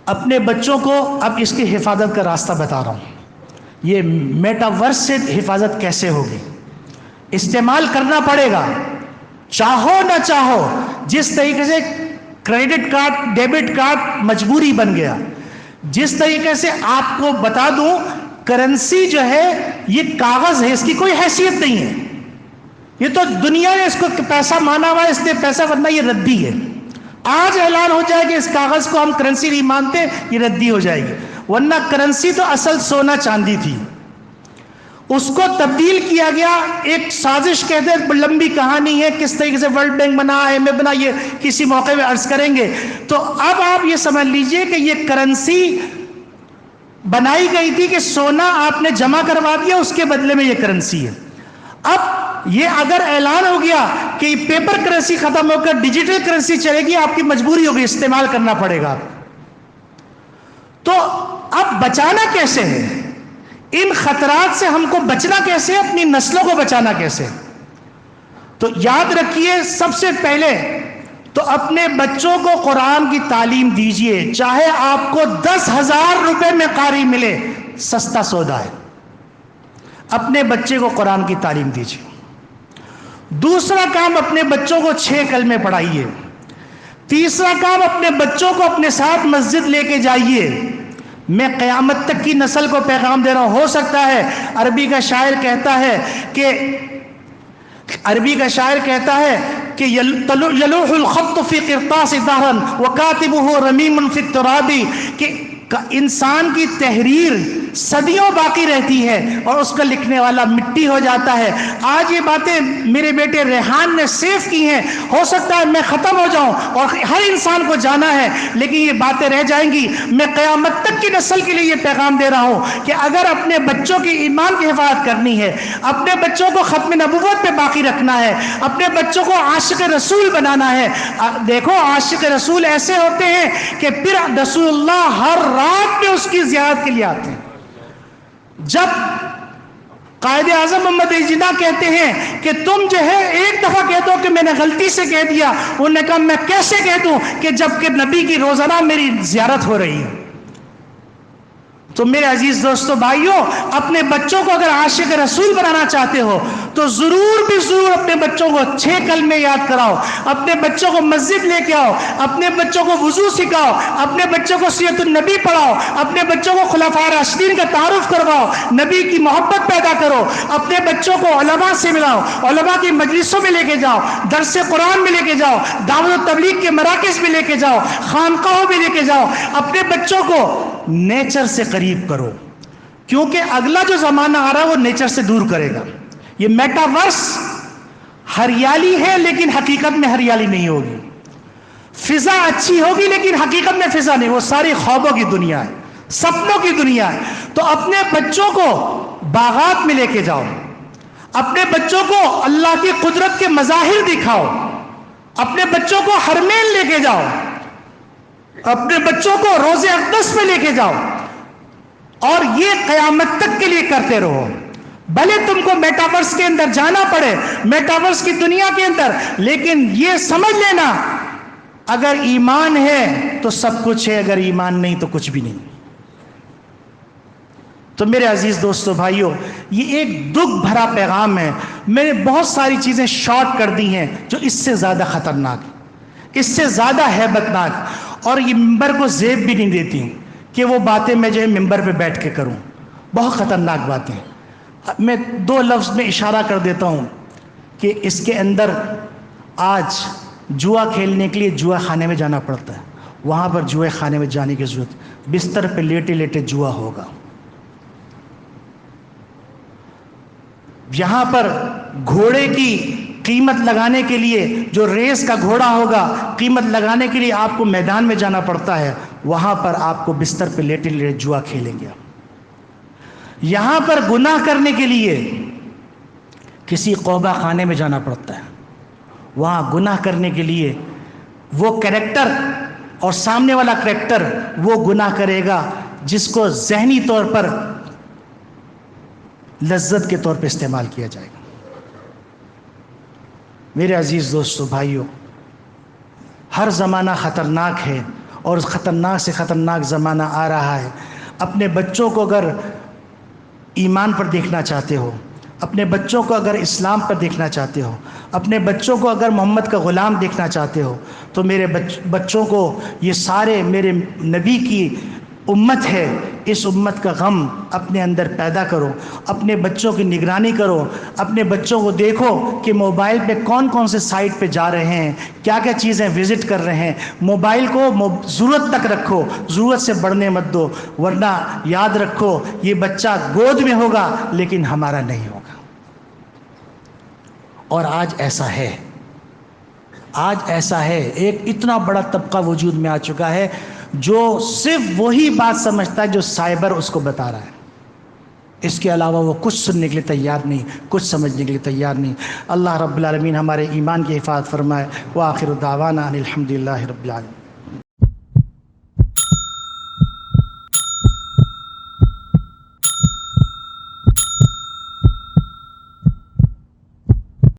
اپنے بچوں کو اب اس کی حفاظت کا راستہ بتا رہا ہوں۔ یہ میٹاورس سے حفاظت کیسے ہوگی؟ استعمال کرنا پڑے گا، چاہو نہ چاہو۔ جس طریقے سے کریڈٹ کارڈ ڈیبٹ کارڈ مجبوری بن گیا، جس طریقے سے آپ کو بتا دوں کرنسی جو ہے یہ کاغذ ہے، اس کی کوئی حیثیت نہیں ہے، یہ تو دنیا نے اس کو پیسہ مانا ہوا ہے، اس نے پیسہ، ورنہ یہ ردی ہے۔ آج اعلان ہو جائے کہ اس کاغذ کو ہم کرنسی نہیں مانتے، یہ ردی ہو جائے گی، ورنہ کرنسی تو اصل سونا چاندی تھی، اس کو تبدیل کیا گیا۔ ایک سازش کہتے ہیں، لمبی کہانی ہے کس طریقے سے ورلڈ بینک بنا، IMF بنا، یہ کسی موقع میں عرض کریں گے۔ تو اب آپ یہ سمجھ لیجئے کہ یہ کرنسی بنائی گئی تھی کہ سونا آپ نے جمع کروا دیا، اس کے بدلے میں یہ کرنسی ہے۔ اب یہ اگر اعلان ہو گیا کہ پیپر کرنسی ختم ہو کر ڈیجیٹل کرنسی چلے گی، آپ کی مجبوری ہوگی، استعمال کرنا پڑے گا۔ تو اب بچانا کیسے ہے ان خطرات سے؟ ہم کو بچنا کیسے؟ اپنی نسلوں کو بچانا کیسے؟ تو یاد رکھیے سب سے پہلے تو اپنے بچوں کو قرآن کی تعلیم دیجئے، چاہے آپ کو 10,000 روپے میں قاری ملے، سستا سودا ہے۔ اپنے بچے کو قرآن کی تعلیم دیجئے۔ دوسرا کام، اپنے بچوں کو 6 کلمے پڑھائیے۔ تیسرا کام، اپنے بچوں کو اپنے ساتھ مسجد لے کے جائیے۔ میں قیامت تک کی نسل کو پیغام دے رہا ہوں۔ ہو سکتا ہے عربی کا شاعر کہتا ہے کہ یلوح الخط فی قرطاس دهرا وکاتبہ رمیم فی التراب، کہ انسان کی تحریر صدیوں باقی رہتی ہے اور اس کا لکھنے والا مٹی ہو جاتا ہے۔ آج یہ باتیں میرے بیٹے ریحان نے سیو کی ہیں، ہو سکتا ہے میں ختم ہو جاؤں اور ہر انسان کو جانا ہے، لیکن یہ باتیں رہ جائیں گی۔ میں قیامت تک کی نسل کے لیے یہ پیغام دے رہا ہوں کہ اگر اپنے بچوں کی ایمان کی حفاظت کرنی ہے، اپنے بچوں کو ختم نبوت پہ باقی رکھنا ہے، اپنے بچوں کو عاشق رسول بنانا ہے۔ دیکھو عاشق رسول ایسے ہوتے ہیں کہ پھر رسول اللہ ہر رات میں اس کی زیارت کے لیے آتے ہیں۔ جب قائد اعظم محمد علی جناح کہتے ہیں کہ تم جو ہے ایک دفعہ کہہ دو کہ میں نے غلطی سے کہہ دیا. انہوں نے کہا میں کیسے کہہ دوں کہ جب کہ نبی کی روزانہ میری زیارت ہو رہی ہے. تو میرے عزیز دوستو بھائیوں، اپنے بچوں کو اگر عاشق رسول بنانا چاہتے ہو تو ضرور بھی ضرور اپنے بچوں کو 6 کلمے یاد کراؤ، اپنے بچوں کو مسجد لے کے آؤ، اپنے بچوں کو وضو سکھاؤ، اپنے بچوں کو سیرت النبی پڑھاؤ، اپنے بچوں کو خلفاء راشدین کا تعارف کرواؤ، نبی کی محبت پیدا کرو، اپنے بچوں کو علماء سے ملاؤ، علماء کی مجلسوں میں لے کے جاؤ، درس قرآن میں لے کے جاؤ، دعوت و تبلیغ کے مراکز میں لے کے جاؤ، خانقاہوں میں لے کے جاؤ. اپنے بچوں کو نیچر سے قریب کرو، کیونکہ اگلا جو زمانہ آ رہا ہے وہ نیچر سے دور کرے گا. یہ میٹاورس ہریالی ہے لیکن حقیقت میں ہریالی نہیں ہوگی. فضا اچھی ہوگی لیکن حقیقت میں فضا نہیں، وہ ساری خوابوں کی دنیا ہے، سپنوں کی دنیا ہے. تو اپنے بچوں کو باغات میں لے کے جاؤ، اپنے بچوں کو اللہ کی قدرت کے مظاہر دکھاؤ، اپنے بچوں کو حرمین لے کے جاؤ، اپنے بچوں کو روضہ اقدس میں لے کے جاؤ، اور یہ قیامت تک کے لیے کرتے رہو. بھلے تم کو میٹاورس کے اندر جانا پڑے، میٹاورس کی دنیا کے اندر، لیکن یہ سمجھ لینا اگر ایمان ہے تو سب کچھ ہے، اگر ایمان نہیں تو کچھ بھی نہیں. تو میرے عزیز دوستو بھائیوں، یہ ایک دکھ بھرا پیغام ہے. میں نے بہت ساری چیزیں شارٹ کر دی ہیں جو اس سے زیادہ خطرناک، اس سے زیادہ ہیبتناک، اور یہ ممبر کو زیب بھی نہیں دیتی کہ وہ باتیں میں جو ہے ممبر پہ بیٹھ کے کروں. بہت خطرناک باتیں. میں 2 لفظ میں اشارہ کر دیتا ہوں کہ اس کے اندر آج جوا کھیلنے کے لیے جوا خانے میں جانا پڑتا ہے. وہاں پر جوئے خانے میں جانے کی ضرورت، بستر پہ لیٹے لیٹے جوا ہوگا. یہاں پر گھوڑے کی قیمت لگانے کے لیے، جو ریس کا گھوڑا ہوگا، قیمت لگانے کے لیے آپ کو میدان میں جانا پڑتا ہے. وہاں پر آپ کو بستر پہ لیٹے لیٹے جوا کھیلیں گے. یہاں پر گناہ کرنے کے لیے کسی قوبہ خانے میں جانا پڑتا ہے. وہاں گناہ کرنے کے لیے وہ کریکٹر اور سامنے والا کریکٹر وہ گناہ کرے گا جس کو ذہنی طور پر لذت کے طور پہ استعمال کیا جائے گا. میرے عزیز دوستو بھائیوں، ہر زمانہ خطرناک ہے، اور خطرناک سے خطرناک زمانہ آ رہا ہے. اپنے بچوں کو اگر ایمان پر دیکھنا چاہتے ہو، اپنے بچوں کو اگر اسلام پر دیکھنا چاہتے ہو، اپنے بچوں کو اگر محمد کا غلام دیکھنا چاہتے ہو، تو میرے بچوں کو یہ سارے میرے نبی کی امت ہے، اس امت کا غم اپنے اندر پیدا کرو، اپنے بچوں کی نگرانی کرو، اپنے بچوں کو دیکھو کہ موبائل پہ کون کون سے سائٹ پہ جا رہے ہیں، کیا کیا چیزیں وزٹ کر رہے ہیں. موبائل کو ضرورت تک رکھو، ضرورت سے بڑھنے مت دو، ورنہ یاد رکھو یہ بچہ گود میں ہوگا لیکن ہمارا نہیں ہوگا. اور آج ایسا ہے، آج ایسا ہے. ایک اتنا بڑا طبقہ وجود میں آ چکا ہے جو صرف وہی بات سمجھتا ہے جو سائبر اس کو بتا رہا ہے. اس کے علاوہ وہ کچھ سننے کے لیے تیار نہیں، کچھ سمجھنے کے لیے تیار نہیں. اللہ رب العالمین ہمارے ایمان کی حفاظت فرمائے. وآخر دعوانا ان الحمد للہ رب العالمین.